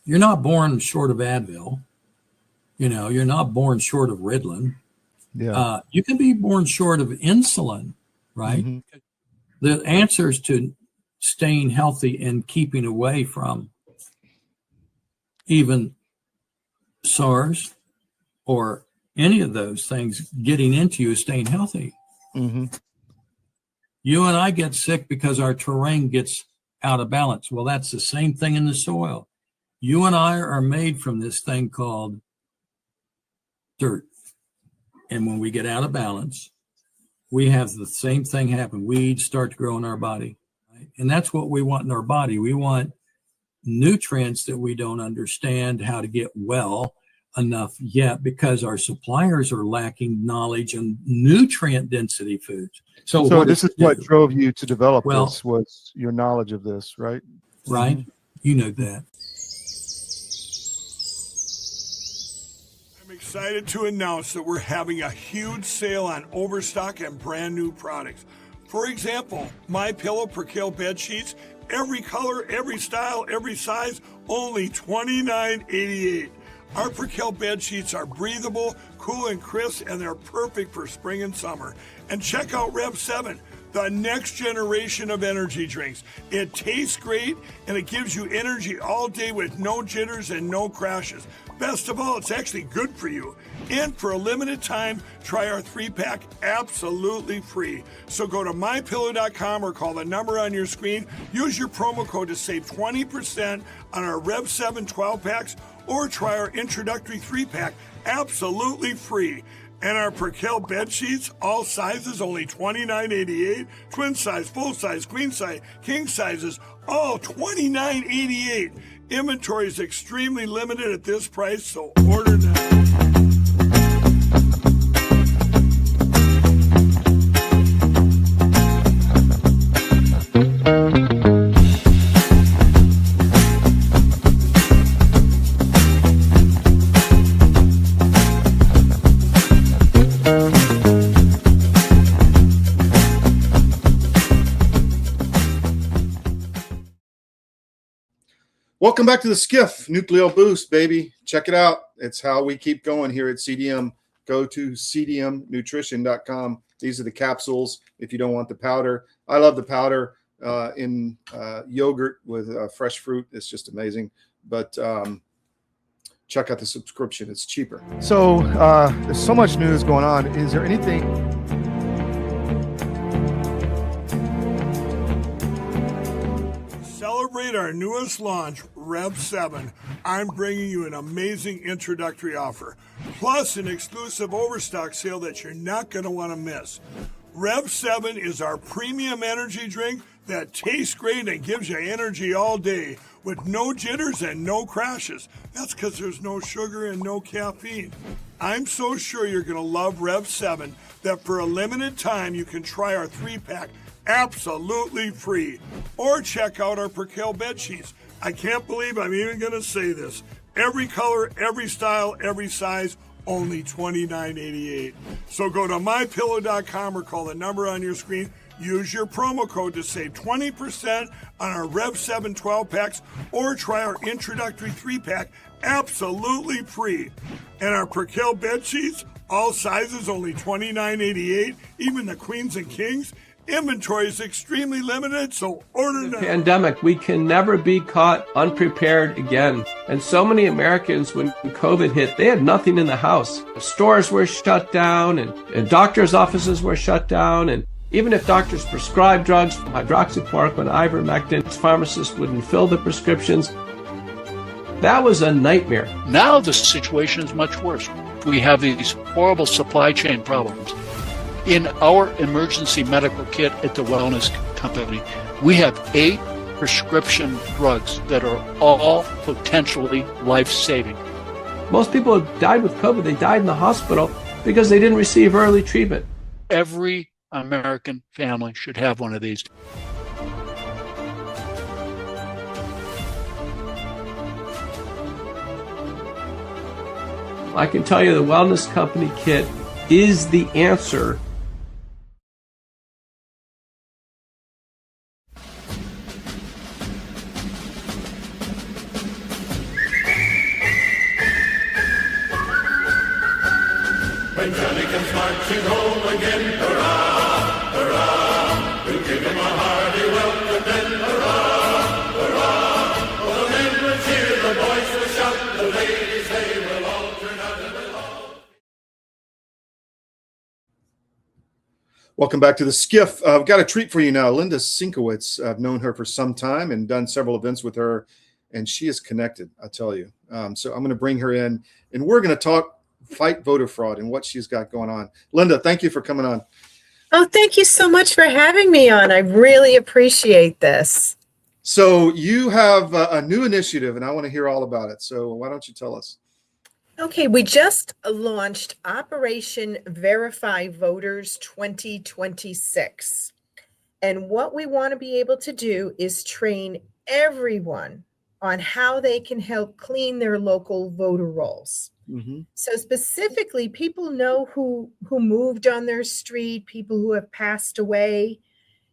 O: You're not born short of Advil. You're not born short of Ritalin.
D: Yeah.
O: You can be born short of insulin, right? Mm-hmm. The answers to staying healthy and keeping away from even SARS or any of those things getting into you is staying healthy.
D: Mm-hmm.
O: You and I get sick because our terrain gets out of balance. Well, that's the same thing in the soil. You and I are made from this thing called dirt. And when we get out of balance, we have the same thing happen. Weeds start to grow in our body. And that's what we want in our body. We want nutrients that we don't understand how to get well enough yet because our suppliers are lacking knowledge on nutrient density foods.
P: So this is what drove you to develop this, was your knowledge of this, right?
O: Right. Mm-hmm. You know that.
E: I'm excited to announce that we're having a huge sale on overstock and brand new products. For example, My Pillow Percale bed sheets every color, every style, every size, only $29.88. Our Perkel bed sheets are breathable, cool and crisp, and they're perfect for spring and summer. And check out Rev 7, the next generation of energy drinks. It tastes great, and it gives you energy all day with no jitters and no crashes. Best of all, it's actually good for you. And for a limited time, try our 3-pack absolutely free. So go to mypillow.com or call the number on your screen. Use your promo code to save 20% on our Rev 7 12-packs, or try our introductory 3-pack absolutely free. And our Perkel bed sheets, all sizes, only $29.88. Twin size, full size, queen size, king sizes, all $29.88. Inventory is extremely limited at this price, so order now.
D: Welcome back to the SCIF Nucleo Boost, baby. Check it out. It's how we keep going here at CDM. Go to cdmnutrition.com. These are the capsules if you don't want the powder. I love the powder in yogurt with fresh fruit. It's just amazing. But check out the subscription. It's cheaper.
P: So there's so much news going on. Is there anything?
E: Celebrate our newest launch, Rev 7. I'm bringing you an amazing introductory offer, plus an exclusive overstock sale that you're not going to want to miss. Rev 7 is our premium energy drink that tastes great and gives you energy all day with no jitters and no crashes. That's because there's no sugar and no caffeine. I'm so sure you're going to love Rev 7 that for a limited time you can try our 3-pack absolutely free. Or check out our Perkel bed sheets. I can't believe I'm even going to say this. Every color, every style, every size, only $29.88. So go to mypillow.com or call the number on your screen. Use your promo code to save 20% on our Rev 7 12-packs, or try our introductory 3-pack absolutely free. And our Perkel bed sheets, all sizes, only $29.88, even the queens and kings. Inventory is extremely limited, so order now.
Q: Pandemic, we can never be caught unprepared again. And so many Americans, when COVID hit, they had nothing in the house. Stores were shut down, and doctors' offices were shut down. And even if doctors prescribed drugs, hydroxychloroquine, ivermectin, pharmacists wouldn't fill the prescriptions. That was a nightmare.
R: Now the situation is much worse. We have these horrible supply chain problems. In our emergency medical kit at the Wellness Company, we have 8 prescription drugs that are all potentially life-saving.
Q: Most people who died with COVID, they died in the hospital because they didn't receive early treatment.
R: Every American family should have one of these.
Q: I can tell you the Wellness Company kit is the answer.
S: When Johnny comes marching home again, hurrah, hurrah, we'll give him a hearty welcome then, hurrah, hurrah. Oh, the men will cheer, the boys will shout, the ladies, they will all turn out and belong.
D: Welcome back to the SCIF. I've got a treat for you now. Linda Scynkowicz. I've known her for some time and done several events with her, and she is connected, I tell you. So I'm going to bring her in, and we're going to talk fight voter fraud and what she's got going on. Linda, thank you for coming on.
T: Oh, thank you so much for having me on. I really appreciate this.
D: So you have a new initiative, and I want to hear all about it. So why don't you tell us?
T: Okay, we just launched Operation Verify Voters 2026. And what we want to be able to do is train everyone on how they can help clean their local voter rolls.
D: Mm-hmm.
T: So specifically, people know who moved on their street, people who have passed away.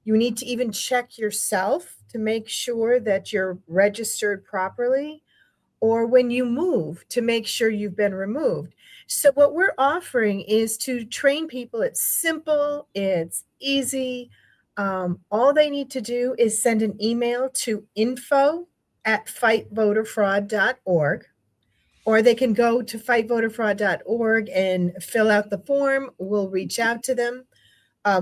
T: You need to even check yourself to make sure that you're registered properly, or when you move to make sure you've been removed. So what we're offering is to train people. It's simple, it's easy. All they need to do is send an email to info@fightvoterfraud.org, or they can go to fightvoterfraud.org and fill out the form. We'll reach out to them.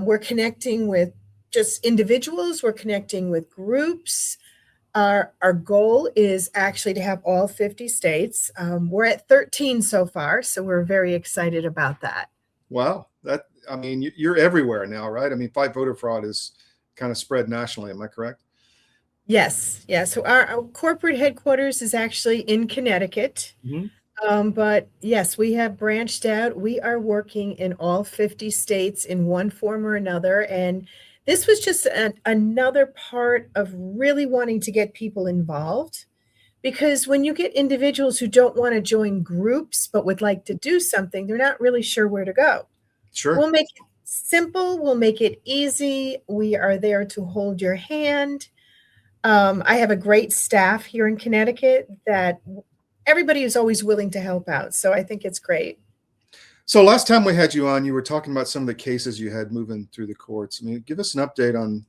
T: We're connecting with just individuals. We're connecting with groups. Our goal is actually to have all 50 states. We're at 13 so far, so we're very excited about that.
D: Wow. You're everywhere now, right? I mean, Fight Voter Fraud is kind of spread nationally. Am I correct?
T: Yes. Yeah. So our corporate headquarters is actually in Connecticut. But yes, we have branched out. We are working in all 50 states in one form or another. And this was just another part of really wanting to get people involved, because when you get individuals who don't want to join groups but would like to do something, they're not really sure where to go.
D: Sure.
T: We'll make it simple. We'll make it easy. We are there to hold your hand. I have a great staff here in Connecticut that everybody is always willing to help out. So I think it's great.
D: So last time we had you on, you were talking about some of the cases you had moving through the courts. I mean, give us an update on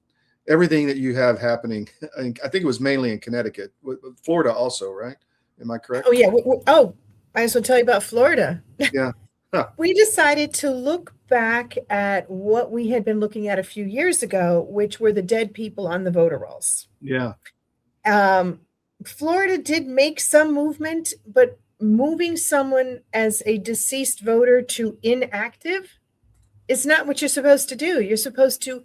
D: everything that you have happening. I think it was mainly in Connecticut, Florida also, right? Am I correct?
T: Oh, yeah. I as well tell you about Florida.
D: Yeah. Huh.
T: We decided to look back at what we had been looking at a few years ago, which were the dead people on the voter rolls.
D: Yeah.
T: Florida did make some movement, but moving someone as a deceased voter to inactive is not what you're supposed to do. You're supposed to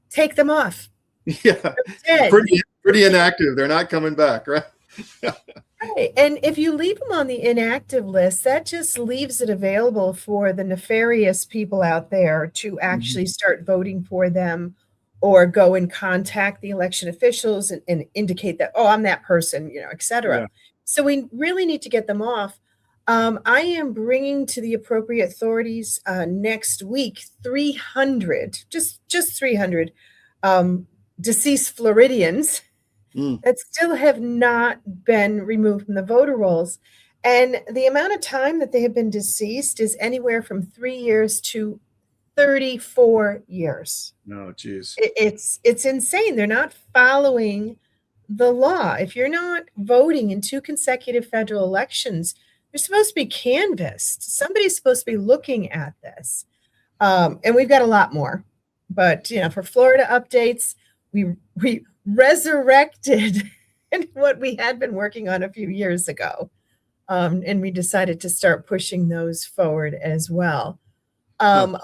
T: take them off.
D: Yeah. Pretty inactive. They're not coming back, right?
T: Right. And if you leave them on the inactive list, that just leaves it available for the nefarious people out there to actually start voting for them, or go and contact the election officials and indicate that, oh, I'm that person, et cetera.
D: Yeah.
T: So we really need to get them off. I am bringing to the appropriate authorities next week 300, just 300 deceased Floridians that still have not been removed from the voter rolls. And the amount of time that they have been deceased is anywhere from 3 years to 34 years.
D: No, geez.
T: It's insane. They're not following the law. If you're not voting in 2 consecutive federal elections, you're supposed to be canvassed. Somebody's supposed to be looking at this. And we've got a lot more. But, for Florida updates, we resurrected what we had been working on a few years ago. And we decided to start pushing those forward as well.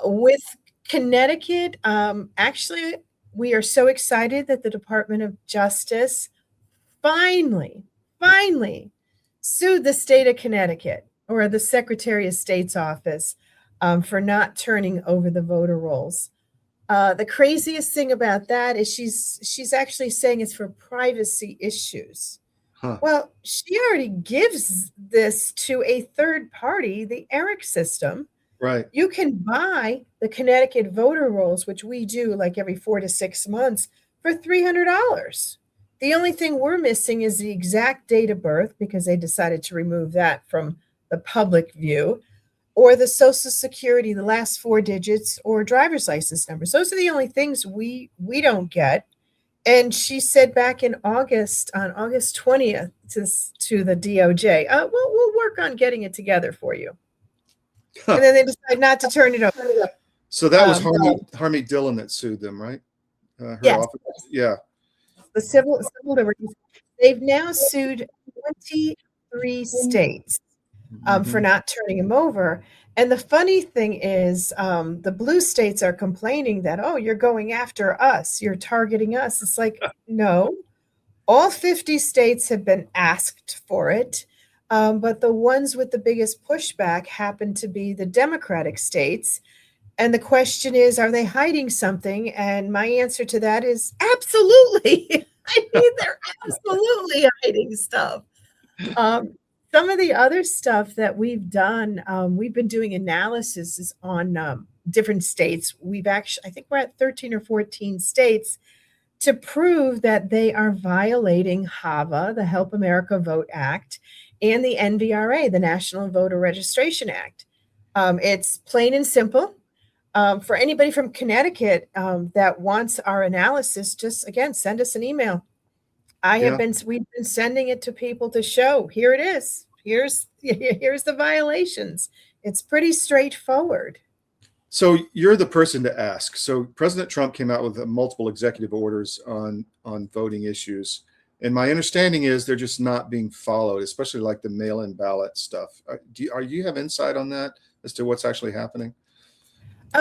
T: With Connecticut, actually, we are so excited that the Department of Justice finally sued the state of Connecticut, or the Secretary of State's office, for not turning over the voter rolls. The craziest thing about that is she's actually saying it's for privacy issues.
D: Huh.
T: Well, she already gives this to a third party, the ERIC system.
D: Right.
T: You can buy the Connecticut voter rolls, which we do like every 4 to 6 months, for $300. The only thing we're missing is the exact date of birth, because they decided to remove that from the public view, or the Social Security, the last 4 digits, or driver's license numbers. Those are the only things we don't get. And she said back in August, on August 20th, to the DOJ, we'll work on getting it together for you. And then they decide not to turn it over.
D: So that was Harmy Dillon that sued them, right? Her
T: Yes.
D: office. Yeah.
T: The civil liberties. They've now sued 23 states for not turning him over. And the funny thing is, the blue states are complaining that, oh, you're going after us, you're targeting us. It's like, no, all 50 states have been asked for it. But the ones with the biggest pushback happen to be the Democratic states. And the question is, are they hiding something? And my answer to that is absolutely. I mean, they're absolutely hiding stuff. Some of the other stuff that we've done, we've been doing analysis on different states. We've actually, I think we're at 13 or 14 states to prove that they are violating HAVA, the Help America Vote Act, and the NVRA, the National Voter Registration Act. It's plain and simple. For anybody from Connecticut that wants our analysis, just again, send us an email. We've been sending it to people to show, here it is. Here's the violations. It's pretty straightforward.
D: So you're the person to ask. So President Trump came out with multiple executive orders on voting issues. And my understanding is they're just not being followed, especially like the mail-in ballot stuff. Do you have insight on that as to what's actually happening?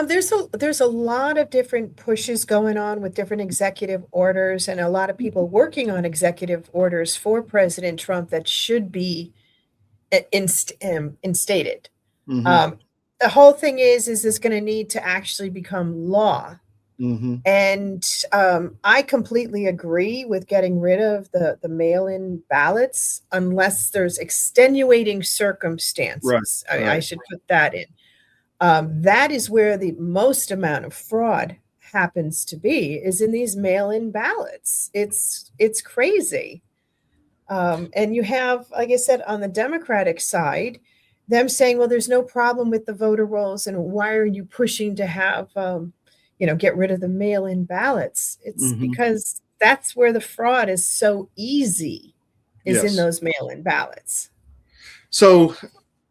T: There's a lot of different pushes going on with different executive orders, and a lot of people working on executive orders for President Trump that should be instated.
D: Mm-hmm.
T: The whole thing is this going to need to actually become law?
D: Mm-hmm.
T: And I completely agree with getting rid of the mail-in ballots unless there's extenuating circumstances.
D: Right.
T: I should put that in. That is where the most amount of fraud happens to be, is in these mail-in ballots. It's crazy. And you have, like I said, on the Democratic side, them saying, well, there's no problem with the voter rolls, and why are you pushing to have, get rid of the mail-in ballots? It's because that's where the fraud is so easy, is in those mail-in ballots.
D: So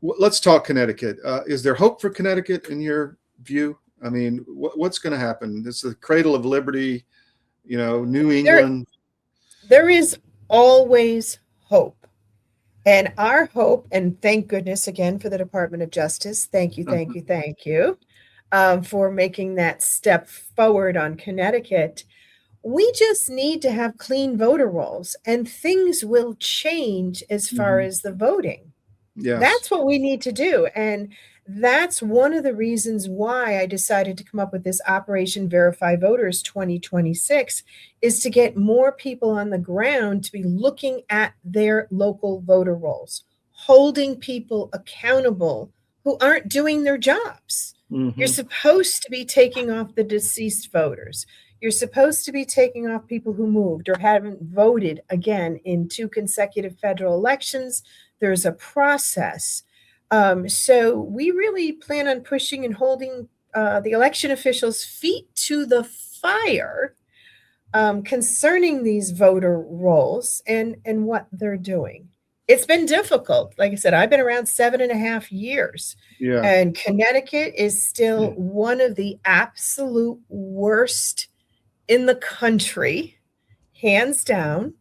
D: let's talk Connecticut. Is there hope for Connecticut in your view? I mean, what's going to happen? It's the cradle of liberty, New England.
T: There is always hope. And our hope, and thank goodness again for the Department of Justice. Thank you for making that step forward on Connecticut. We just need to have clean voter rolls, and things will change as far as the voting.
D: Yes.
T: That's what we need to do. And that's one of the reasons why I decided to come up with this Operation Verify Voters 2026, is to get more people on the ground to be looking at their local voter rolls, holding people accountable who aren't doing their jobs. You're supposed to be taking off the deceased voters. You're supposed to be taking off people who moved or haven't voted again in 2 consecutive federal elections. There's a process. So we really plan on pushing and holding the election officials' feet to the fire concerning these voter rolls and what they're doing. It's been difficult. Like I said, I've been around 7.5 years.
D: Yeah.
T: And Connecticut is still one of the absolute worst in the country, hands down.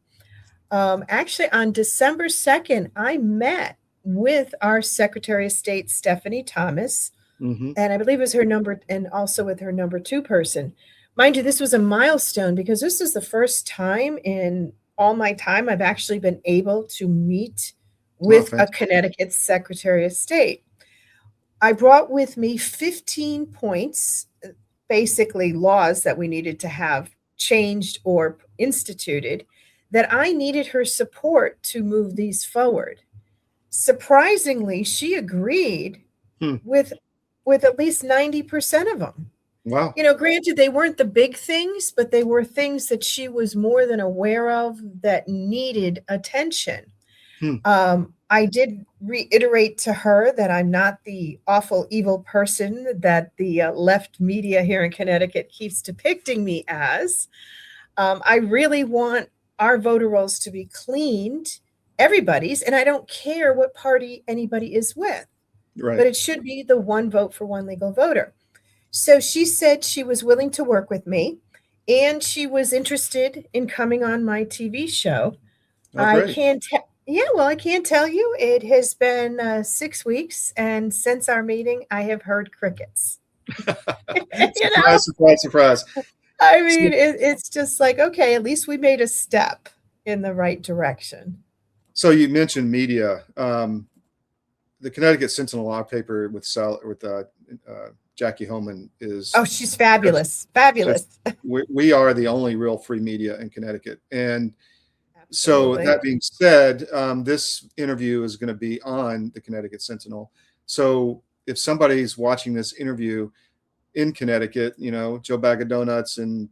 T: Actually, on December 2nd, I met with our Secretary of State, Stephanie Thomas, and I believe it was her number, and also with her number 2 person. Mind you, this was a milestone because this is the first time in all my time I've actually been able to meet with a Connecticut Secretary of State. I brought with me 15 points, basically laws that we needed to have changed or instituted, that I needed her support to move these forward. Surprisingly, she agreed with at least 90% of them.
D: Wow.
T: Granted, they weren't the big things, but they were things that she was more than aware of that needed attention. I did reiterate to her that I'm not the awful, evil person that the left media here in Connecticut keeps depicting me as. I really want our voter rolls to be cleaned, everybody's, and I don't care what party anybody is with.
D: Right.
T: But it should be the one vote for one legal voter. So she said she was willing to work with me, and she was interested in coming on my TV show. I can't tell you, it has been 6 weeks, and since our meeting, I have heard crickets.
D: Surprise.
T: I mean, it's just like, okay, at least we made a step in the right direction.
D: So you mentioned media. The Connecticut Sentinel law paper with Jackie Homan is...
T: Oh, she's fabulous. Fabulous.
D: We are the only real free media in Connecticut. And so that being said, this interview is going to be on the Connecticut Sentinel. So if somebody's watching this interview in Connecticut, Joe Bag of Donuts and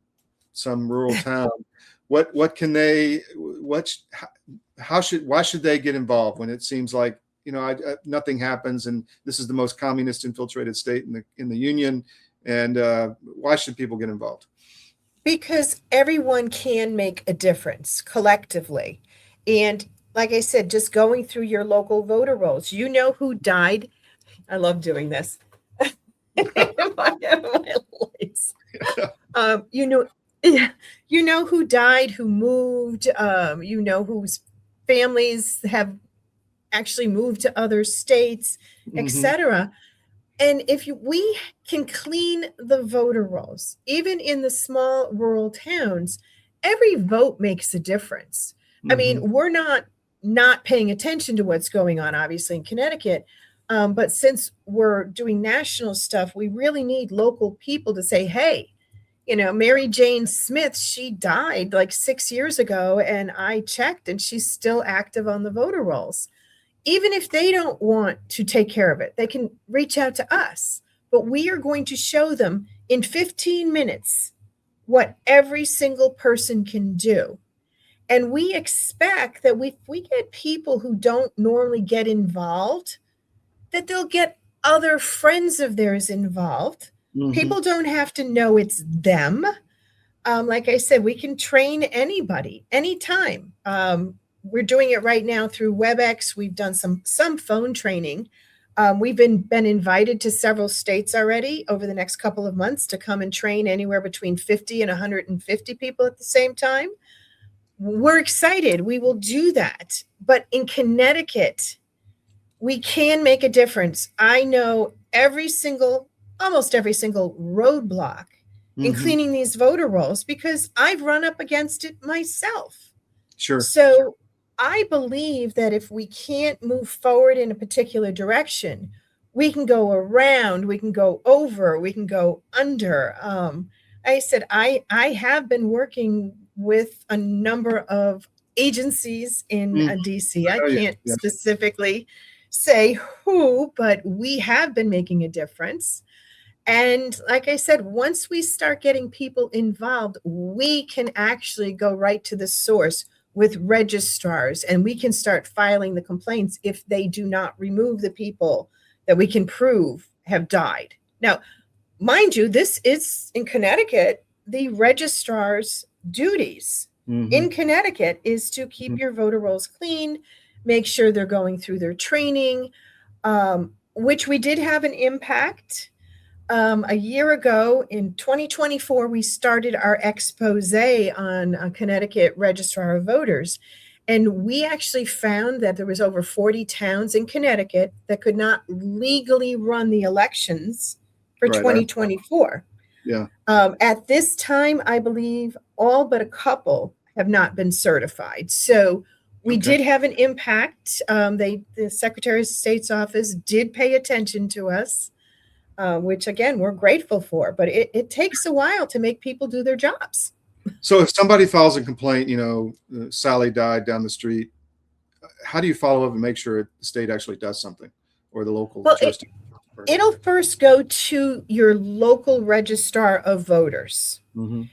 D: some rural town, what can they, why should they get involved when it seems like, nothing happens, and this is the most communist infiltrated state in the union, and why should people get involved?
T: Because everyone can make a difference collectively. And like I said, just going through your local voter rolls, you know who died. I love doing this. You know who died, who moved, whose families have actually moved to other states, etc. And if we can clean the voter rolls, even in the small rural towns, every vote makes a difference. I mean, we're not paying attention to what's going on, obviously, in Connecticut. But since we're doing national stuff, we really need local people to say, hey, Mary Jane Smith, she died like 6 years ago, and I checked, and she's still active on the voter rolls. Even if they don't want to take care of it, they can reach out to us. But we are going to show them in 15 minutes what every single person can do. And we expect that if we get people who don't normally get involved, that they'll get other friends of theirs involved. People don't have to know it's them. Like I said, we can train anybody, anytime. We're doing it right now through WebEx. We've done some phone training. We've been invited to several states already over the next couple of months to come and train anywhere between 50 and 150 people at the same time. We're excited. We will do that. But in Connecticut, we can make a difference. I know almost every single roadblock in cleaning these voter rolls because I've run up against it myself.
D: Sure.
T: So I believe that if we can't move forward in a particular direction, we can go around, we can go over, we can go under. I said, I have been working with a number of agencies in DC. I can't specifically say who, but we have been making a difference. And like I said, once we start getting people involved, we can actually go right to the source with registrars, and we can start filing the complaints if they do not remove the people that we can prove have died. Now, mind you, this is in Connecticut, the registrar's duties in Connecticut is to keep your voter rolls clean, make sure they're going through their training, which we did have an impact. A year ago in 2024, we started our expose on Connecticut Registrar of Voters. And we actually found that there was over 40 towns in Connecticut that could not legally run the elections for 2024.
D: Yeah.
T: At this time, I believe all but a couple have not been certified. So we did have an impact. The Secretary of State's office did pay attention to us, which again, we're grateful for, but it takes a while to make people do their jobs.
D: So if somebody files a complaint, Sally died down the street, how do you follow up and make sure the state actually does something, or the local jurisdiction?
T: It'll first go to your local registrar of voters.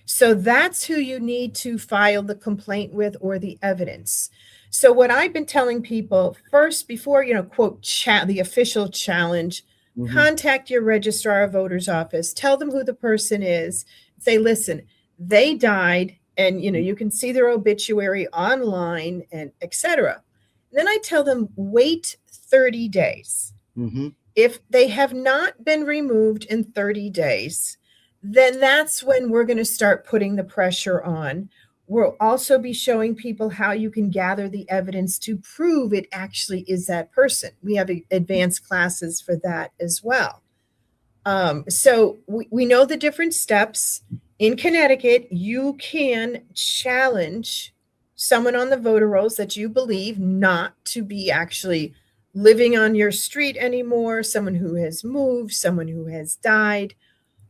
T: So that's who you need to file the complaint with or the evidence. So what I've been telling people first, before, quote, the official challenge, contact your registrar of voters office, tell them who the person is, say, listen, they died, and you can see their obituary online, and etc. Then I tell them, wait 30 days. If they have not been removed in 30 days, then that's when we're going to start putting the pressure on. We'll also be showing people how you can gather the evidence to prove it actually is that person. We have advanced classes for that as well. So we know the different steps. In Connecticut, you can challenge someone on the voter rolls that you believe not to be actually living on your street anymore, someone who has moved, someone who has died.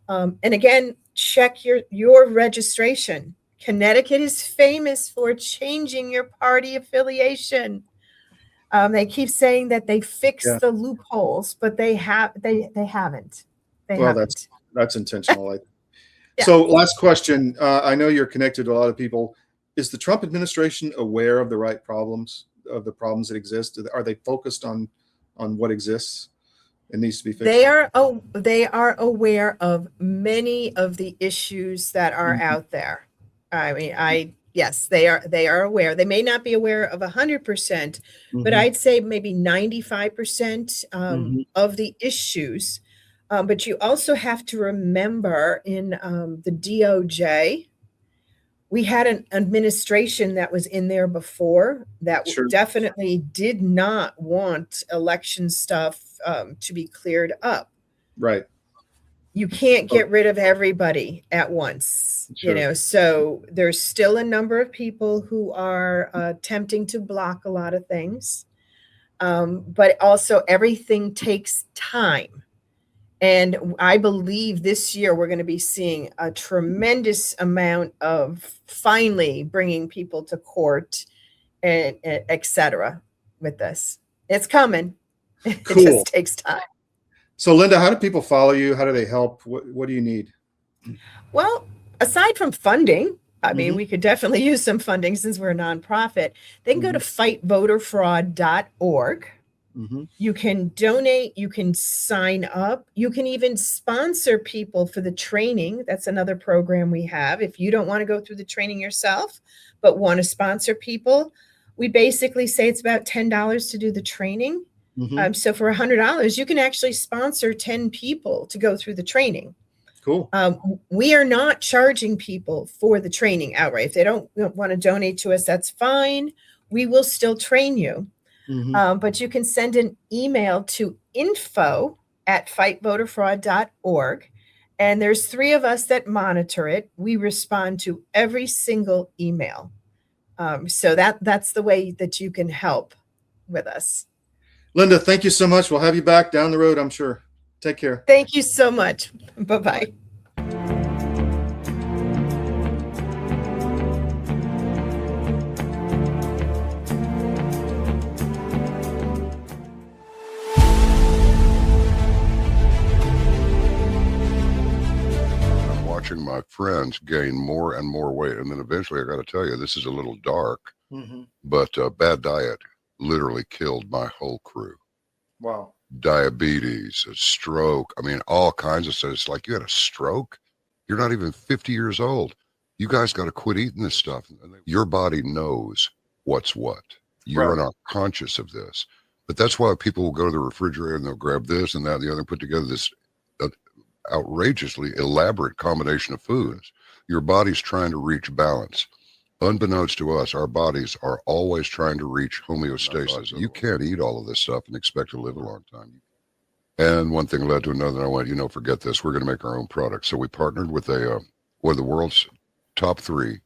T: And again, check your registration. Connecticut is famous for changing your party affiliation. They keep saying that they fixed the loopholes, but they haven't.
D: That's intentional. So last question. I know you're connected to a lot of people. Is the Trump administration aware of the problems that exist? Are they focused on what exists and needs to be fixed?
T: They are aware of many of the issues that are out there. I mean, yes, they are aware. They may not be aware of 100%, but I'd say maybe 95% of the issues. But you also have to remember in the DOJ, we had an administration that was in there before that definitely did not want election stuff to be cleared up.
D: Right.
T: You can't get rid of everybody at once, so there's still a number of people who are attempting to block a lot of things. But also everything takes time. And I believe this year we're going to be seeing a tremendous amount of finally bringing people to court and et cetera with this. It's coming. It just takes time.
D: So Linda, how do people follow you? How do they help? What do you need?
T: Well, aside from funding, I mean, we could definitely use some funding since we're a nonprofit. They can go to fightvoterfraud.org. You can donate, you can sign up, you can even sponsor people for the training. That's another program we have. If you don't want to go through the training yourself, but want to sponsor people, we basically say it's about $10 to do the training. So for $100, you can actually sponsor 10 people to go through the training.
D: Cool.
T: We are not charging people for the training outright. If they don't want to donate to us, that's fine. We will still train you. But you can send an email to info@fightvoterfraud.org. And there's 3 of us that monitor it. We respond to every single email. So that's the way that you can help with us.
D: Linda, thank you so much. We'll have you back down the road, I'm sure. Take care.
T: Thank you so much. Bye-bye.
U: Watching my friends gain more and more weight. And then eventually, I got to tell you, this is a little dark, but bad diet literally killed my whole crew.
D: Wow.
U: Diabetes, a stroke. I mean, all kinds of stuff. It's like, you had a stroke? You're not even 50 years old. You guys got to quit eating this stuff. Your body knows what's what. You're not conscious of this. But that's why people will go to the refrigerator and they'll grab this and that and the other and put together this outrageously elaborate combination of foods. Your body's trying to reach balance. Unbeknownst to us, our bodies are always trying to reach homeostasis. You can't eat all of this stuff and expect to live a long time. And one thing led to another, and I went, forget this. We're going to make our own product. So we partnered with one of the world's top 3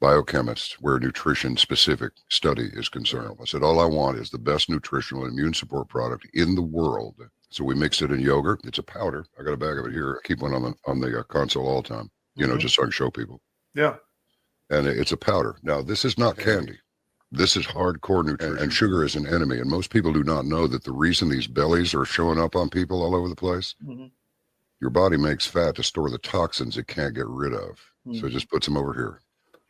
U: biochemists where nutrition specific study is concerned. I said, all I want is the best nutritional and immune support product in the world. So we mix it in yogurt. It's a powder. I got a bag of it here. I keep one on the console all the time, just so I can show people.
D: Yeah.
U: And it's a powder. Now, this is not candy. This is hardcore nutrition. And sugar is an enemy. And most people do not know that the reason these bellies are showing up on people all over the place, your body makes fat to store the toxins it can't get rid of. So it just puts them over here.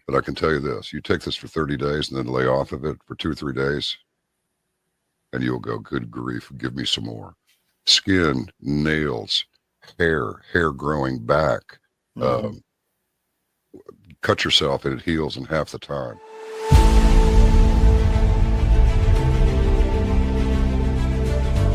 U: But I can tell you this, you take this for 30 days and then lay off of it for 2 or 3 days, and you'll go, good grief, give me some more. Skin, nails, hair growing back. Cut yourself and it heals in half the time.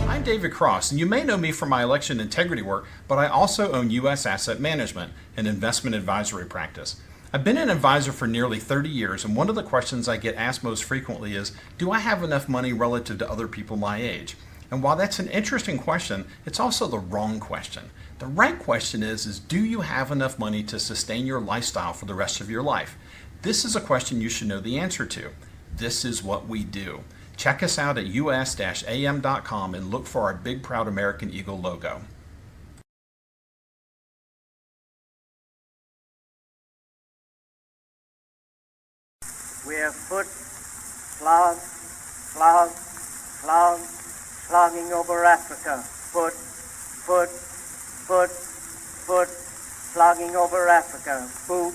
F: I'm David Cross, and you may know me from my election integrity work, but I also own U.S. Asset Management, an investment advisory practice. I've been an advisor for nearly 30 years, and one of the questions I get asked most frequently is, do I have enough money relative to other people my age? And while that's an interesting question, it's also the wrong question. The right question is do you have enough money to sustain your lifestyle for the rest of your life? This is a question you should know the answer to. This is what we do. Check us out at us-am.com and look for our big proud American Eagle logo.
V: We have put slogging over Africa. Foot, slogging over Africa. Boot,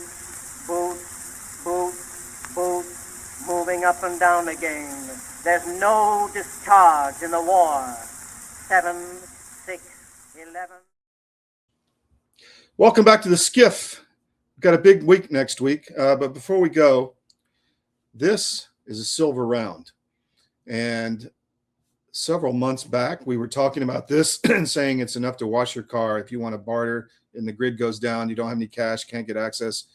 V: boot, boot, boot, moving up and down again. There's no discharge in the war. 7, 6, 11.
D: Welcome back to the SCIF. We've got a big week next week, but before we go, this is a silver round. And several months back, we were talking about this and saying it's enough to wash your car. If you want to barter and the grid goes down, you don't have any cash, can't get access,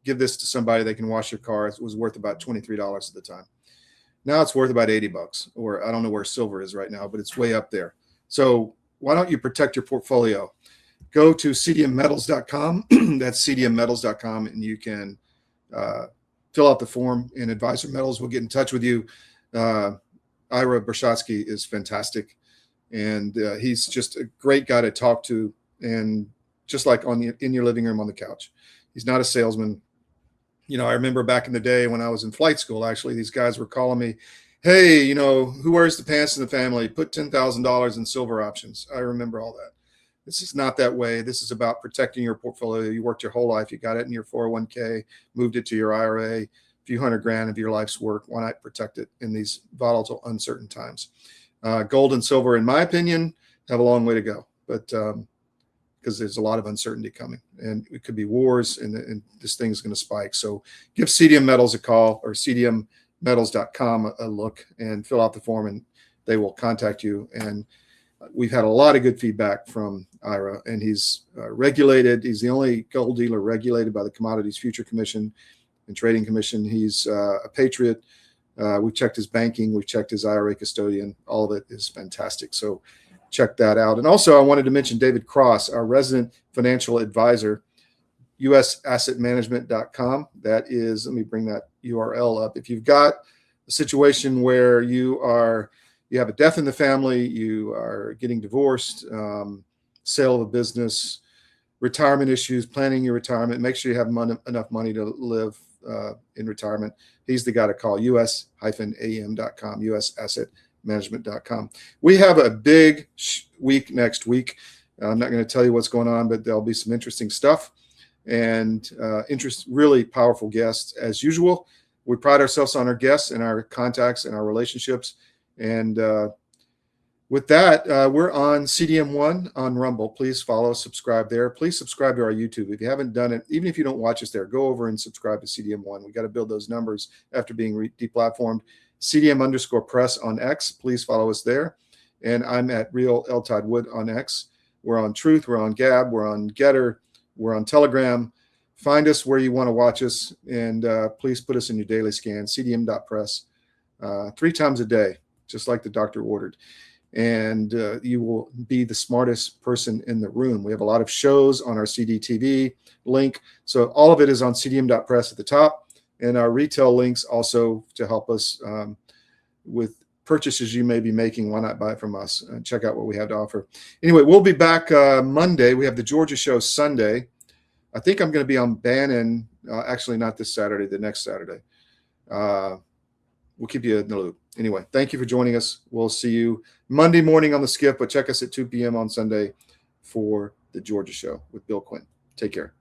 D: give this to somebody, they can wash your car. It was worth about $23 at the time. Now it's worth about $80, or I don't know where silver is right now, but it's way up there. So why don't you protect your portfolio? Go to cdmmetals.com. That's cdmmetals.com, and you can fill out the form, and Advisor Metals will get in touch with you. Ira Bershatsky is fantastic, and he's just a great guy to talk to, and just like in your living room on the couch. He's not a salesman. You know, I remember back in the day when I was in flight school, actually, these guys were calling me, hey, you know, who wears the pants in the family? Put $10,000 in silver options. I remember all that. This is not that way. This is about protecting your portfolio. You worked your whole life. You got it in your 401k, moved it to your IRA, a few $100,000 of your life's work. Why not protect it in these volatile, uncertain times? Gold and silver, in my opinion, have a long way to go, but because there's a lot of uncertainty coming, and it could be wars, and this thing's going to spike. So give CDM Metals a call, or cdmmetals.com a look, and fill out the form, and they will contact you. And we've had a lot of good feedback from Ira, and he's regulated. He's the only gold dealer regulated by the Commodities Future Commission and Trading Commission. He's a patriot. We've checked his banking. We've checked his IRA custodian. All of it is fantastic. So check that out. And also, I wanted to mention David Cross, our resident financial advisor, usassetmanagement.com. That is, let me bring that URL up. If you've got a situation where you have a death in the family, you are getting divorced, sale of a business, retirement issues, planning your retirement, make sure you have enough money to live in retirement, he's the guy to call. us-am.com, usassetmanagement.com. We have a big week next week. I'm not going to tell you what's going on, but there'll be some interesting stuff and really powerful guests as usual. We pride ourselves on our guests and our contacts and our relationships. And with that, we're on CDM1 on Rumble. Please follow, subscribe there. Please subscribe to our YouTube. If you haven't done it, even if you don't watch us there, go over and subscribe to CDM1. We got to build those numbers after being deplatformed. CDM_press on X. Please follow us there. And I'm at Real L. Todd Wood on X. We're on Truth. We're on Gab. We're on Gettr. We're on Telegram. Find us where you want to watch us. And please put us in your daily scan, cdm.press, 3 times a day, just like the doctor ordered. And you will be the smartest person in the room. We have a lot of shows on our CDTV link. So all of it is on cdm.press at the top. And our retail links also to help us with purchases you may be making. Why not buy from us and check out what we have to offer? Anyway, we'll be back Monday. We have the Georgia show Sunday. I think I'm going to be on Bannon. Actually, not this Saturday, the next Saturday. We'll keep you in the loop. Anyway, thank you for joining us. We'll see you Monday morning on the SCIF, but check us at 2 p.m. on Sunday for the Georgia show with Bill Quinn. Take care.